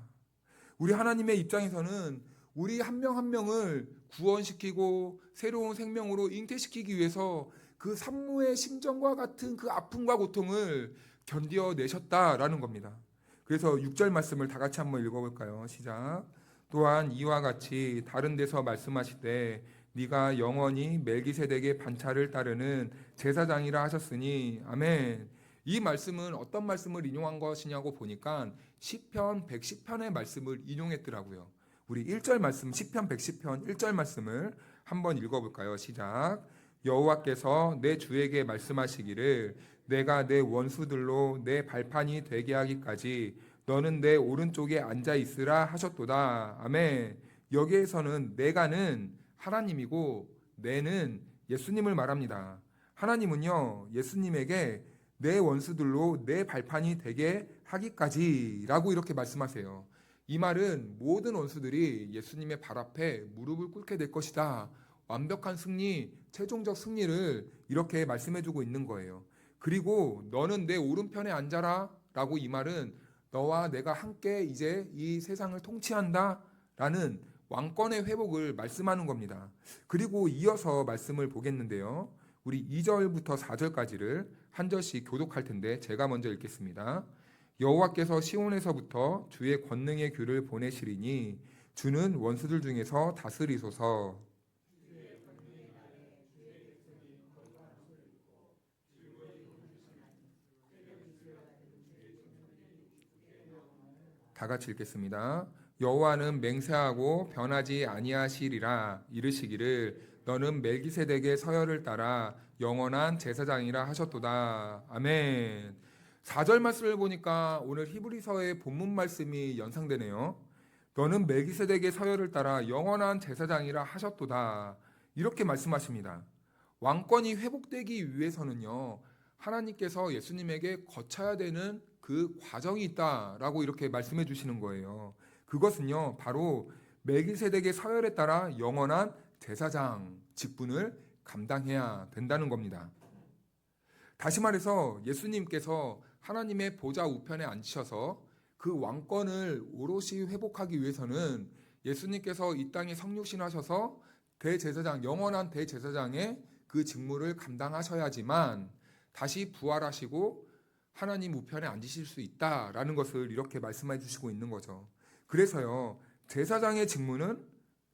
우리 하나님의 입장에서는 우리 한 명 한 명을 구원시키고 새로운 생명으로 잉태시키기 위해서 그 산모의 심정과 같은 그 아픔과 고통을 견뎌내셨다라는 겁니다. 그래서 6절 말씀을 다 같이 한번 읽어볼까요? 시작. 또한 이와 같이 다른 데서 말씀하시되 네가 영원히 멜기세덱의 반차를 따르는 제사장이라 하셨으니 아멘. 이 말씀은 어떤 말씀을 인용한 것이냐고 보니까 시편 110편의 말씀을 인용했더라고요. 우리 1절 말씀, 시편 110편 1절 말씀을 한번 읽어볼까요? 시작. 여호와께서 내 주에게 말씀하시기를 내가 내 원수들로 내 발판이 되게 하기까지 너는 내 오른쪽에 앉아 있으라 하셨도다. 아멘. 여기에서는 내가는 하나님이고 내는 예수님을 말합니다. 하나님은요, 예수님에게 내 원수들로 내 발판이 되게 하기까지라고 이렇게 말씀하세요. 이 말은 모든 원수들이 예수님의 발 앞에 무릎을 꿇게 될 것이다. 완벽한 승리, 최종적 승리를 이렇게 말씀해주고 있는 거예요. 그리고 너는 내 오른편에 앉아라 라고 이 말은 너와 내가 함께 이제 이 세상을 통치한다 라는 왕권의 회복을 말씀하는 겁니다. 그리고 이어서 말씀을 보겠는데요. 우리 2절부터 4절까지를 한 절씩 교독할 텐데 제가 먼저 읽겠습니다. 여호와께서 시온에서부터 주의 권능의 규를 보내시리니 주는 원수들 중에서 다스리소서. 다 같이 읽겠습니다. 여호와는 맹세하고 변하지 아니하시리라 이르시기를 너는 멜기세덱의 서열을 따라 영원한 제사장이라 하셨도다. 아멘. 4절 말씀을 보니까 오늘 히브리서의 본문 말씀이 연상되네요. 너는 멜기세덱의 서열을 따라 영원한 제사장이라 하셨도다. 이렇게 말씀하십니다. 왕권이 회복되기 위해서는요, 하나님께서 예수님에게 거쳐야 되는 그 과정이 있다라고 이렇게 말씀해 주시는 거예요. 그것은요, 바로 멜기세덱의 서열에 따라 영원한 제사장 직분을 감당해야 된다는 겁니다. 다시 말해서 예수님께서 하나님의 보좌 우편에 앉으셔서 그 왕권을 오롯이 회복하기 위해서는 예수님께서 이 땅에 성육신하셔서 대제사장, 영원한 대제사장의 그 직무를 감당하셔야지만 다시 부활하시고 하나님 우편에 앉으실 수 있다라는 것을 이렇게 말씀해 주시고 있는 거죠. 그래서요, 제사장의 직무는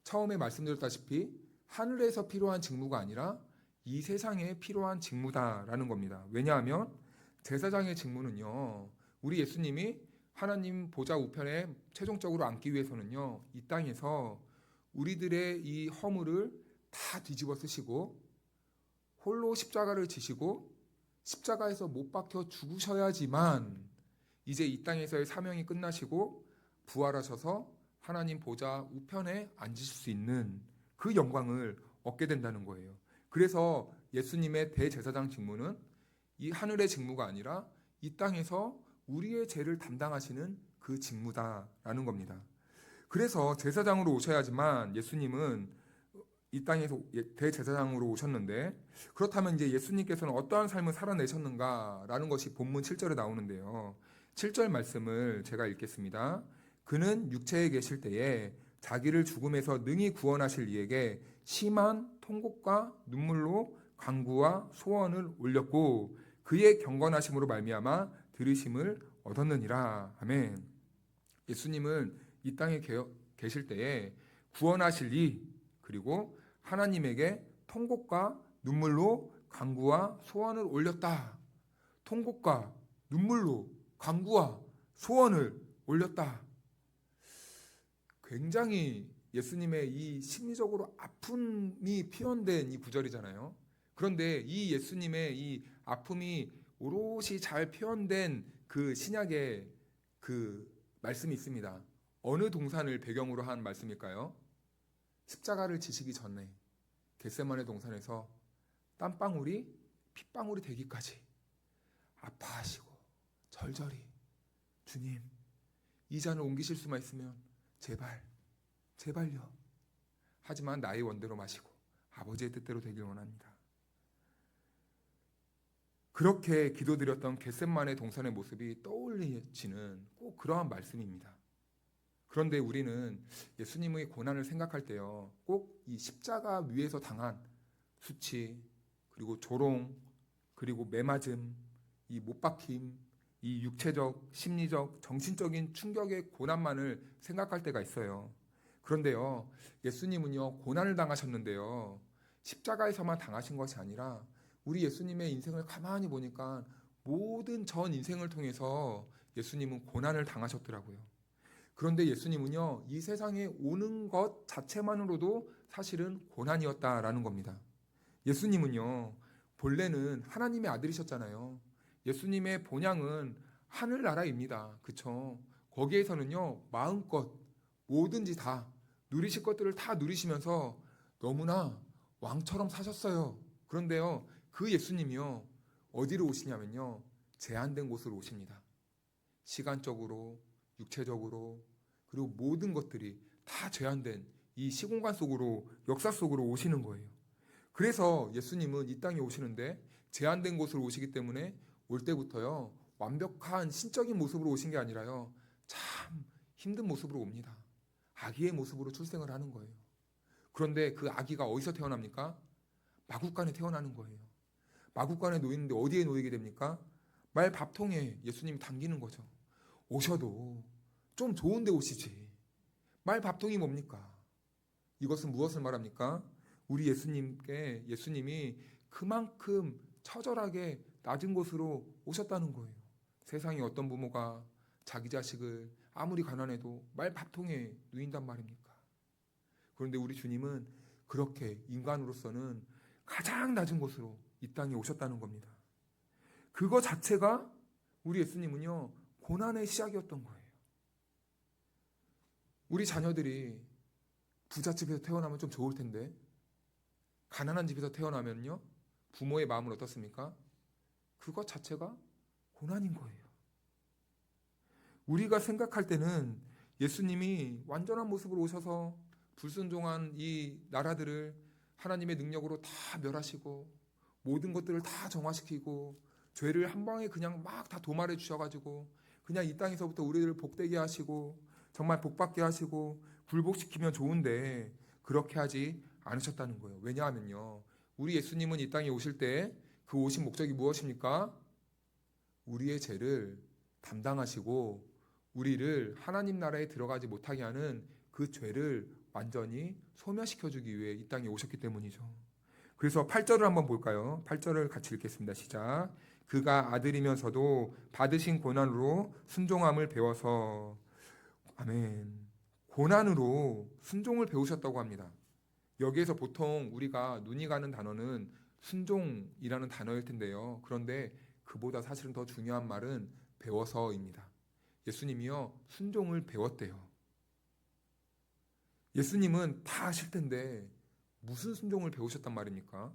처음에 말씀드렸다시피 하늘에서 필요한 직무가 아니라 이 세상에 필요한 직무다라는 겁니다. 왜냐하면 제사장의 직무는요, 우리 예수님이 하나님 보좌 우편에 최종적으로 앉기 위해서는요, 이 땅에서 우리들의 이 허물을 다 뒤집어 쓰시고 홀로 십자가를 지시고 십자가에서 못 박혀 죽으셔야지만 이제 이 땅에서의 사명이 끝나시고 부활하셔서 하나님 보좌 우편에 앉으실 수 있는 그 영광을 얻게 된다는 거예요. 그래서 예수님의 대제사장 직무는 이 하늘의 직무가 아니라 이 땅에서 우리의 죄를 담당하시는 그 직무다라는 겁니다. 그래서 제사장으로 오셔야지만 예수님은 이 땅에서 대제사장으로 오셨는데, 그렇다면 이제 예수님께서는 어떠한 삶을 살아내셨는가라는 것이 본문 7절에 나오는데요. 7절 말씀을 제가 읽겠습니다. 그는 육체에 계실 때에 자기를 죽음에서 능히 구원하실 이에게 심한 통곡과 눈물로 간구와 소원을 올렸고 그의 경건하심으로 말미암아 들으심을 얻었느니라. 아멘. 예수님은 이 땅에 계실 때에 구원하실 이, 그리고 하나님에게 통곡과 눈물로 간구와 소원을 올렸다. 통곡과 눈물로 간구와 소원을 올렸다. 굉장히 예수님의 이 심리적으로 아픔이 표현된 이 구절이잖아요. 그런데 이 예수님의 이 아픔이 오롯이 잘 표현된 그 신약의 그 말씀이 있습니다. 어느 동산을 배경으로 한 말씀일까요? 십자가를 지시기 전에 겟세마네 동산에서 땀방울이 핏방울이 되기까지 아파하시고 절절히 주님, 이 잔을 옮기실 수만 있으면 제발요. 하지만 나의 원대로 마시고 아버지의 뜻대로 되길 원합니다. 그렇게 기도드렸던 겟세마네 동산의 모습이 떠올리지는 꼭 그러한 말씀입니다. 그런데 우리는 예수님의 고난을 생각할 때요, 꼭 이 십자가 위에서 당한 수치, 그리고 조롱, 그리고 매맞음, 이 못박힘, 이 육체적, 심리적, 정신적인 충격의 고난만을 생각할 때가 있어요. 그런데요, 예수님은요, 고난을 당하셨는데요, 십자가에서만 당하신 것이 아니라 우리 예수님의 인생을 가만히 보니까 모든 전 인생을 통해서 예수님은 고난을 당하셨더라고요. 그런데 예수님은요, 이 세상에 오는 것 자체만으로도 사실은 고난이었다라는 겁니다. 예수님은요, 본래는 하나님의 아들이셨잖아요. 예수님의 본향은 하늘나라입니다. 그쵸? 거기에서는요, 마음껏 뭐든지 다 누리실 것들을 다 누리시면서 너무나 왕처럼 사셨어요. 그런데요, 그 예수님이요, 어디로 오시냐면요, 제한된 곳으로 오십니다. 시간적으로, 육체적으로, 그리고 모든 것들이 다 제한된 이 시공간 속으로, 역사 속으로 오시는 거예요. 그래서 예수님은 이 땅에 오시는데 제한된 곳으로 오시기 때문에 올 때부터요, 완벽한 신적인 모습으로 오신 게 아니라요, 참 힘든 모습으로 옵니다. 아기의 모습으로 출생을 하는 거예요. 그런데 그 아기가 어디서 태어납니까? 마구간에 태어나는 거예요. 마구간에 놓이는데 어디에 놓이게 됩니까? 말 밥통에 예수님이 당기는 거죠. 오셔도 좀 좋은 데 오시지. 말 밥통이 뭡니까? 이것은 무엇을 말합니까? 우리 예수님이 그만큼 처절하게 낮은 곳으로 오셨다는 거예요. 세상에 어떤 부모가 자기 자식을 아무리 가난해도 말 밥통에 누인단 말입니까? 그런데 우리 주님은 그렇게 인간으로서는 가장 낮은 곳으로 이 땅에 오셨다는 겁니다. 그거 자체가 우리 예수님은요, 고난의 시작이었던 거예요. 우리 자녀들이 부잣집에서 태어나면 좀 좋을 텐데 가난한 집에서 태어나면요, 부모의 마음은 어떻습니까? 그것 자체가 고난인 거예요. 우리가 생각할 때는 예수님이 완전한 모습으로 오셔서 불순종한 이 나라들을 하나님의 능력으로 다 멸하시고 모든 것들을 다 정화시키고 죄를 한 방에 그냥 막 다 도말해 주셔가지고 그냥 이 땅에서부터 우리들을 복되게 하시고 정말 복받게 하시고 굴복시키면 좋은데 그렇게 하지 않으셨다는 거예요. 왜냐하면요, 우리 예수님은 이 땅에 오실 때 그 오신 목적이 무엇입니까? 우리의 죄를 담당하시고 우리를 하나님 나라에 들어가지 못하게 하는 그 죄를 완전히 소멸시켜주기 위해 이 땅에 오셨기 때문이죠. 그래서 8절을 한번 볼까요? 8절을 같이 읽겠습니다. 시작. 그가 아들이면서도 받으신 고난으로 순종함을 배워서, 아멘. 고난으로 순종을 배우셨다고 합니다. 여기에서 보통 우리가 눈이 가는 단어는 순종이라는 단어일 텐데요. 그런데 그보다 사실은 더 중요한 말은 배워서입니다. 예수님이요, 순종을 배웠대요. 예수님은 다 아실 텐데 무슨 순종을 배우셨단 말입니까?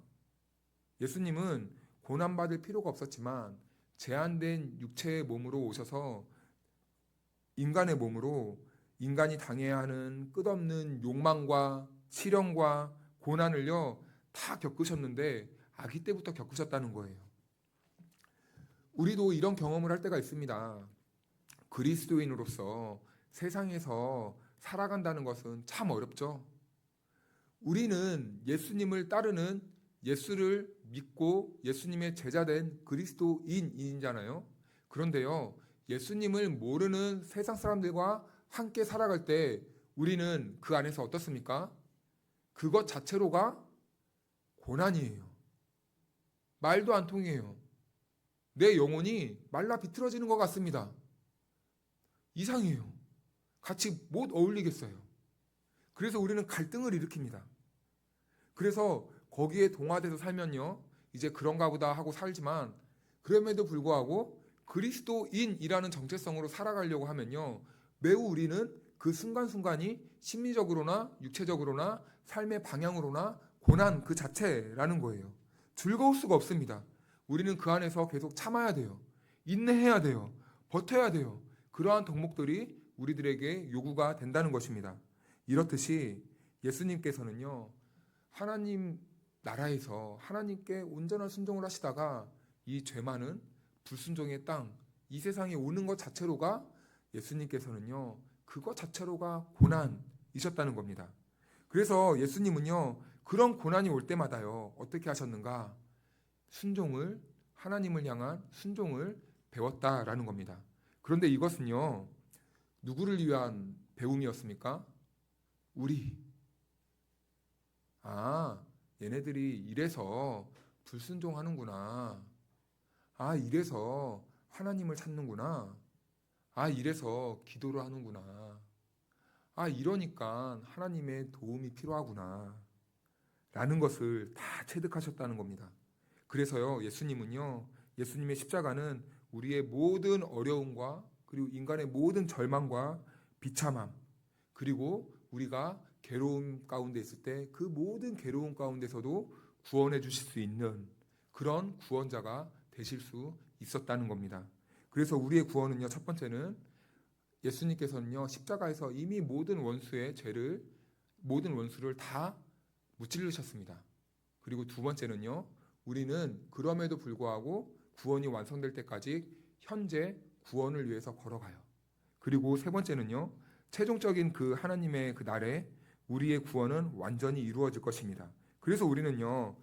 예수님은 고난받을 필요가 없었지만 제한된 육체의 몸으로 오셔서 인간의 몸으로 인간이 당해야 하는 끝없는 욕망과 시련과 고난을요 다 겪으셨는데 아기 때부터 겪으셨다는 거예요. 우리도 이런 경험을 할 때가 있습니다. 그리스도인으로서 세상에서 살아간다는 것은 참 어렵죠. 우리는 예수님을 따르는, 예수를 믿고 예수님의 제자된 그리스도인이잖아요. 그런데요, 예수님을 모르는 세상 사람들과 함께 살아갈 때 우리는 그 안에서 어떻습니까? 그것 자체로가 고난이에요. 말도 안 통해요. 내 영혼이 말라 비틀어지는 것 같습니다. 이상해요. 같이 못 어울리겠어요. 그래서 우리는 갈등을 일으킵니다. 그래서 거기에 동화돼서 살면요, 이제 그런가 보다 하고 살지만 그럼에도 불구하고 그리스도인이라는 정체성으로 살아가려고 하면요, 매우 우리는 그 순간순간이 심리적으로나 육체적으로나 삶의 방향으로나 고난 그 자체라는 거예요. 즐거울 수가 없습니다. 우리는 그 안에서 계속 참아야 돼요. 인내해야 돼요. 버텨야 돼요. 그러한 덕목들이 우리들에게 요구가 된다는 것입니다. 이렇듯이 예수님께서는요, 하나님 나라에서 하나님께 온전한 순종을 하시다가 이 죄 많은 불순종의 땅, 이 세상에 오는 것 자체로가 예수님께서는요, 그것 자체로가 고난이셨다는 겁니다. 그래서 예수님은요, 그런 고난이 올 때마다요, 어떻게 하셨는가? 순종을, 하나님을 향한 순종을 배웠다라는 겁니다. 그런데 이것은요, 누구를 위한 배움이었습니까? 우리. 아, 얘네들이 이래서 불순종하는구나. 아, 이래서 하나님을 찾는구나. 아, 이래서 기도를 하는구나. 아, 이러니까 하나님의 도움이 필요하구나. 라는 것을 다 체득하셨다는 겁니다. 그래서요, 예수님은요, 예수님의 십자가는 우리의 모든 어려움과 그리고 인간의 모든 절망과 비참함, 그리고 우리가 괴로움 가운데 있을 때 그 모든 괴로움 가운데서도 구원해 주실 수 있는 그런 구원자가 되실 수 있었다는 겁니다. 그래서 우리의 구원은요, 첫 번째는 예수님께서는요, 십자가에서 이미 모든 원수를 다 무찌르셨습니다. 그리고 두 번째는요, 우리는 그럼에도 불구하고 구원이 완성될 때까지 현재 구원을 위해서 걸어가요. 그리고 세 번째는요, 최종적인 그 하나님의 그 날에 우리의 구원은 완전히 이루어질 것입니다. 그래서 우리는요,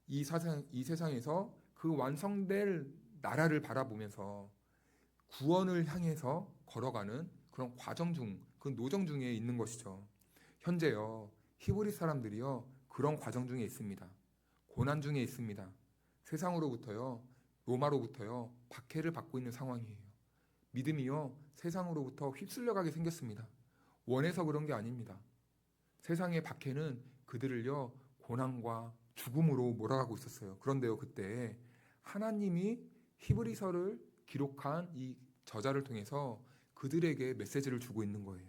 이 세상에서 그 완성될 나라를 바라보면서 구원을 향해서 걸어가는 그런 과정 중, 그 노정 중에 있는 것이죠. 현재요, 히브리 사람들이요, 그런 과정 중에 있습니다. 고난 중에 있습니다. 세상으로부터요, 로마로부터요, 박해를 받고 있는 상황이에요. 믿음이요, 세상으로부터 휩쓸려가게 생겼습니다. 원해서 그런 게 아닙니다. 세상의 박해는 그들을요, 고난과 죽음으로 몰아가고 있었어요. 그런데요, 그때 하나님이 히브리서를 기록한 이 저자를 통해서 그들에게 메시지를 주고 있는 거예요.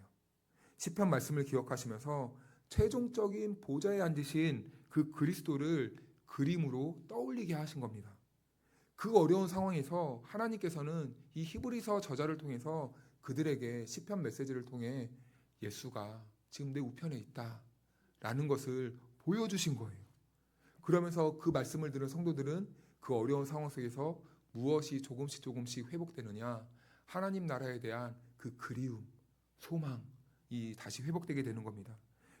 시편 말씀을 기억하시면서 최종적인 보좌에 앉으신 그 그리스도를 그림으로 떠올리게 하신 겁니다. 그 어려운 상황에서 하나님께서는 이 히브리서 저자를 통해서 그들에게 시편 메시지를 통해 예수가 지금 내 우편에 있다라는 것을 보여주신 거예요. 그러면서 그 말씀을 들은 성도들은 그 어려운 상황 속에서 무엇이 조금씩 회복되느냐, 하나님 나라에 대한 그 그리움, 소망이 다시 회복되게 되는 겁니다.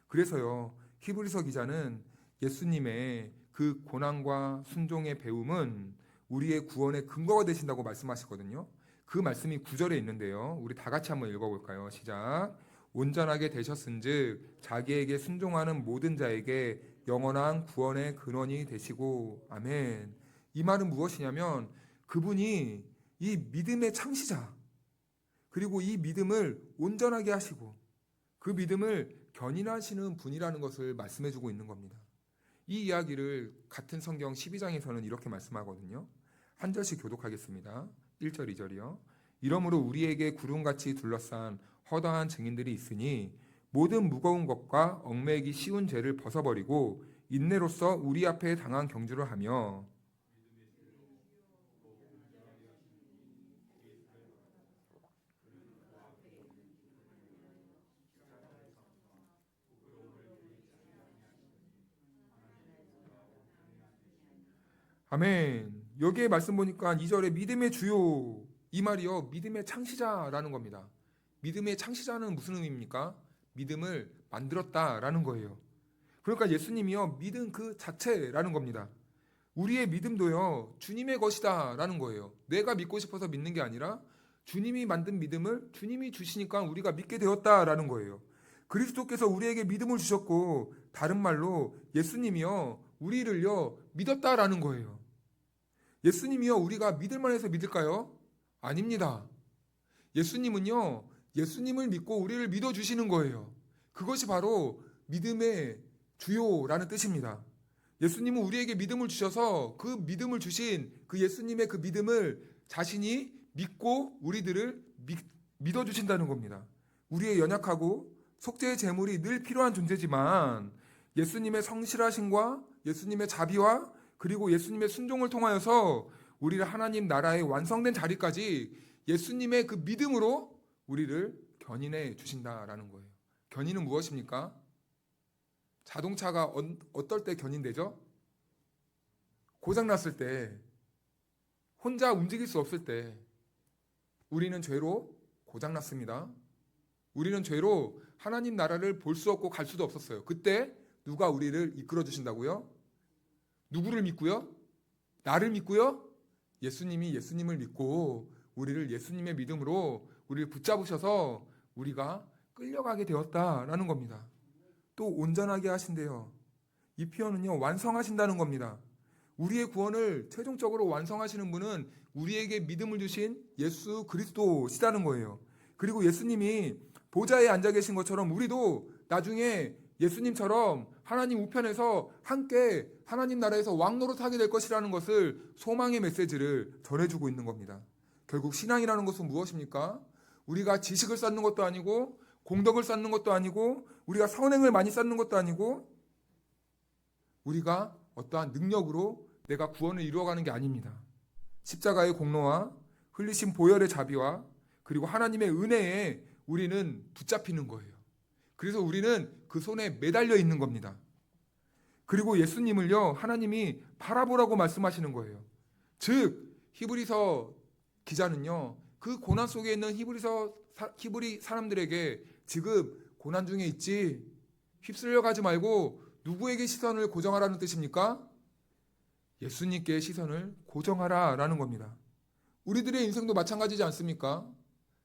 그래서요, 히브리서 기자는 예수님의 그 고난과 순종의 배움은 우리의 구원의 근거가 되신다고 말씀하시거든요. 그 말씀이 9절에 있는데요. 우리 다 같이 한번 읽어볼까요? 시작. 온전하게 되셨은즉 자기에게 순종하는 모든 자에게 영원한 구원의 근원이 되시고. 아멘. 이 말은 무엇이냐면 그분이 이 믿음의 창시자, 그리고 이 믿음을 온전하게 하시고 그 믿음을 견인하시는 분이라는 것을 말씀해주고 있는 겁니다. 이 이야기를 같은 성경 12장에서는 이렇게 말씀하거든요. 한 절씩 교독하겠습니다. 1절, 2절이요. 이러므로 우리에게 구름같이 둘러싼 허다한 증인들이 있으니 모든 무거운 것과 얽매이기 쉬운 죄를 벗어버리고 인내로써 우리 앞에 당한 경주를 하며. 아멘. 여기에 말씀 보니까 2절에 믿음의 주요, 이 말이요, 믿음의 창시자라는 겁니다. 믿음의 창시자는 무슨 의미입니까? 믿음을 만들었다라는 거예요. 그러니까 예수님이요, 믿음 그 자체라는 겁니다. 우리의 믿음도요, 주님의 것이다라는 거예요. 내가 믿고 싶어서 믿는 게 아니라 주님이 만든 믿음을 주님이 주시니까 우리가 믿게 되었다라는 거예요. 그리스도께서 우리에게 믿음을 주셨고, 다른 말로 예수님이요, 우리를요, 믿었다라는 거예요. 예수님이요, 우리가 믿을만 해서 믿을까요? 아닙니다. 예수님은요, 예수님을 믿고 우리를 믿어주시는 거예요. 그것이 바로 믿음의 주요라는 뜻입니다. 예수님은 우리에게 믿음을 주셔서 그 믿음을 주신 그 예수님의 그 믿음을 자신이 믿고 우리들을 믿어주신다는 겁니다. 우리의 연약하고 속죄의 제물이 늘 필요한 존재지만 예수님의 성실하심과 예수님의 자비와 그리고 예수님의 순종을 통하여서 우리를 하나님 나라의 완성된 자리까지 예수님의 그 믿음으로 우리를 견인해 주신다라는 거예요. 견인은 무엇입니까? 자동차가 어떨 때 견인되죠? 고장났을 때, 혼자 움직일 수 없을 때, 우리는 죄로 고장났습니다. 우리는 죄로 하나님 나라를 볼 수 없고 갈 수도 없었어요. 그때 누가 우리를 이끌어 주신다고요? 누구를 믿고요? 나를 믿고요? 예수님이 예수님을 믿고 우리를 예수님의 믿음으로 우리를 붙잡으셔서 우리가 끌려가게 되었다라는 겁니다. 또 온전하게 하신대요. 이 표현은요, 완성하신다는 겁니다. 우리의 구원을 최종적으로 완성하시는 분은 우리에게 믿음을 주신 예수 그리스도시다는 거예요. 그리고 예수님이 보좌에 앉아 계신 것처럼 우리도 나중에 예수님처럼 하나님 우편에서 함께 하나님 나라에서 왕노릇하게 될 것이라는 것을 소망의 메시지를 전해주고 있는 겁니다. 결국 신앙이라는 것은 무엇입니까? 우리가 지식을 쌓는 것도 아니고 공덕을 쌓는 것도 아니고 우리가 선행을 많이 쌓는 것도 아니고 우리가 어떠한 능력으로 내가 구원을 이루어가는 게 아닙니다. 십자가의 공로와 흘리신 보혈의 자비와 그리고 하나님의 은혜에 우리는 붙잡히는 거예요. 그래서 우리는 그 손에 매달려 있는 겁니다. 그리고 예수님을요, 하나님이 바라보라고 말씀하시는 거예요. 즉 히브리서 기자는요, 그 고난 속에 있는 히브리 사람들에게 지금 고난 중에 있지, 휩쓸려 가지 말고 누구에게 시선을 고정하라는 뜻입니까? 예수님께 시선을 고정하라라는 겁니다. 우리들의 인생도 마찬가지지 않습니까?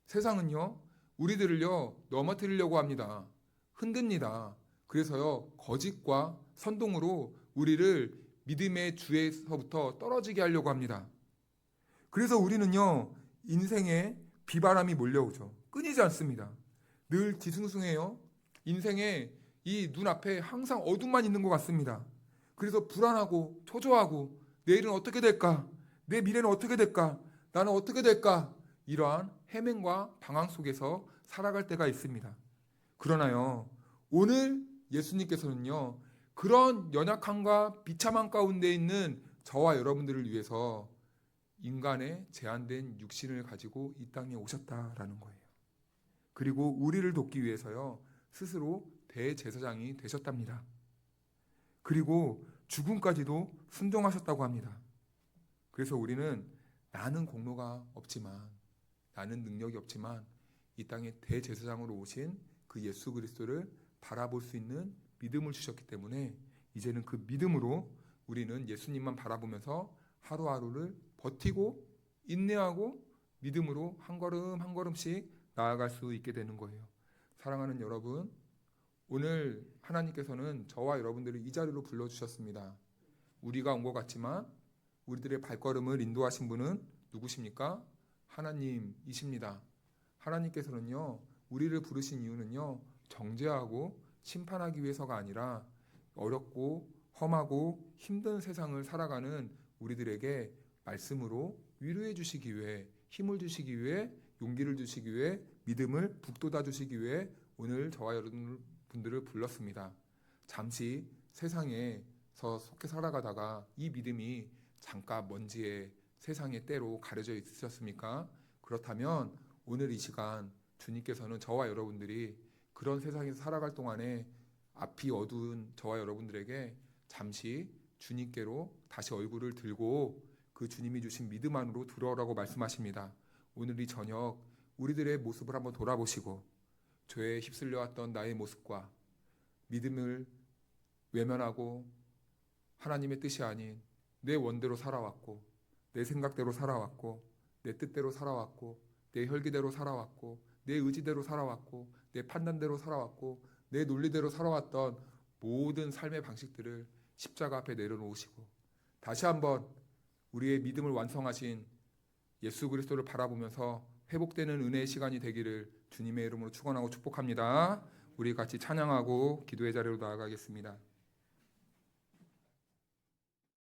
세상은요, 우리들을요, 넘어뜨리려고 합니다. 흔듭니다. 그래서요, 거짓과 선동으로 우리를 믿음의 주에서부터 떨어지게 하려고 합니다. 그래서 우리는요, 인생에 비바람이 몰려오죠. 끊이지 않습니다. 늘 뒤숭숭해요. 인생에 이 눈앞에 항상 어둠만 있는 것 같습니다. 그래서 불안하고 초조하고 내일은 어떻게 될까? 내 미래는 어떻게 될까? 나는 어떻게 될까? 이러한 헤맨과 방황 속에서 살아갈 때가 있습니다. 그러나요, 오늘 예수님께서는요, 그런 연약함과 비참함 가운데 있는 저와 여러분들을 위해서 인간의 제한된 육신을 가지고 이 땅에 오셨다라는 거예요. 그리고 우리를 돕기 위해서요, 스스로 대제사장이 되셨답니다. 그리고 죽음까지도 순종하셨다고 합니다. 그래서 우리는 나는 공로가 없지만, 나는 능력이 없지만 이 땅에 대제사장으로 오신 그 예수 그리스도를 바라볼 수 있는 믿음을 주셨기 때문에 이제는 그 믿음으로 우리는 예수님만 바라보면서 하루하루를 버티고 인내하고 믿음으로 한 걸음 한 걸음씩 나아갈 수 있게 되는 거예요. 사랑하는 여러분, 오늘 하나님께서는 저와 여러분들을 이 자리로 불러주셨습니다. 우리가 온 것 같지만 우리들의 발걸음을 인도하신 분은 누구십니까? 하나님이십니다. 하나님께서는요, 우리를 부르신 이유는요, 정죄하고 심판하기 위해서가 아니라 어렵고 험하고 힘든 세상을 살아가는 우리들에게 말씀으로 위로해 주시기 위해, 힘을 주시기 위해, 용기를 주시기 위해, 믿음을 북돋아 주시기 위해 오늘 저와 여러분들을 불렀습니다. 잠시 세상에서 속해 살아가다가 이 믿음이 잠깐 먼지에 세상의 때로 가려져 있으셨습니까? 그렇다면 오늘 이 시간 주님께서는 저와 여러분들이 그런 세상에서 살아갈 동안에 앞이 어두운 저와 여러분들에게 잠시 주님께로 다시 얼굴을 들고 그 주님이 주신 믿음 안으로 들어오라고 말씀하십니다. 오늘 이 저녁 우리들의 모습을 한번 돌아보시고 죄에 휩쓸려왔던 나의 모습과 믿음을 외면하고 하나님의 뜻이 아닌 내 원대로 살아왔고 내 생각대로 살아왔고 내 뜻대로 살아왔고 내 혈기대로 살아왔고 내 의지대로 살아왔고 내 판단대로 살아왔고 내 논리대로 살아왔던 모든 삶의 방식들을 십자가 앞에 내려놓으시고 다시 한번 우리의 믿음을 완성하신 예수 그리스도를 바라보면서 회복되는 은혜의 시간이 되기를 주님의 이름으로 축원하고 축복합니다. 우리 같이 찬양하고 기도의 자리로 나아가겠습니다.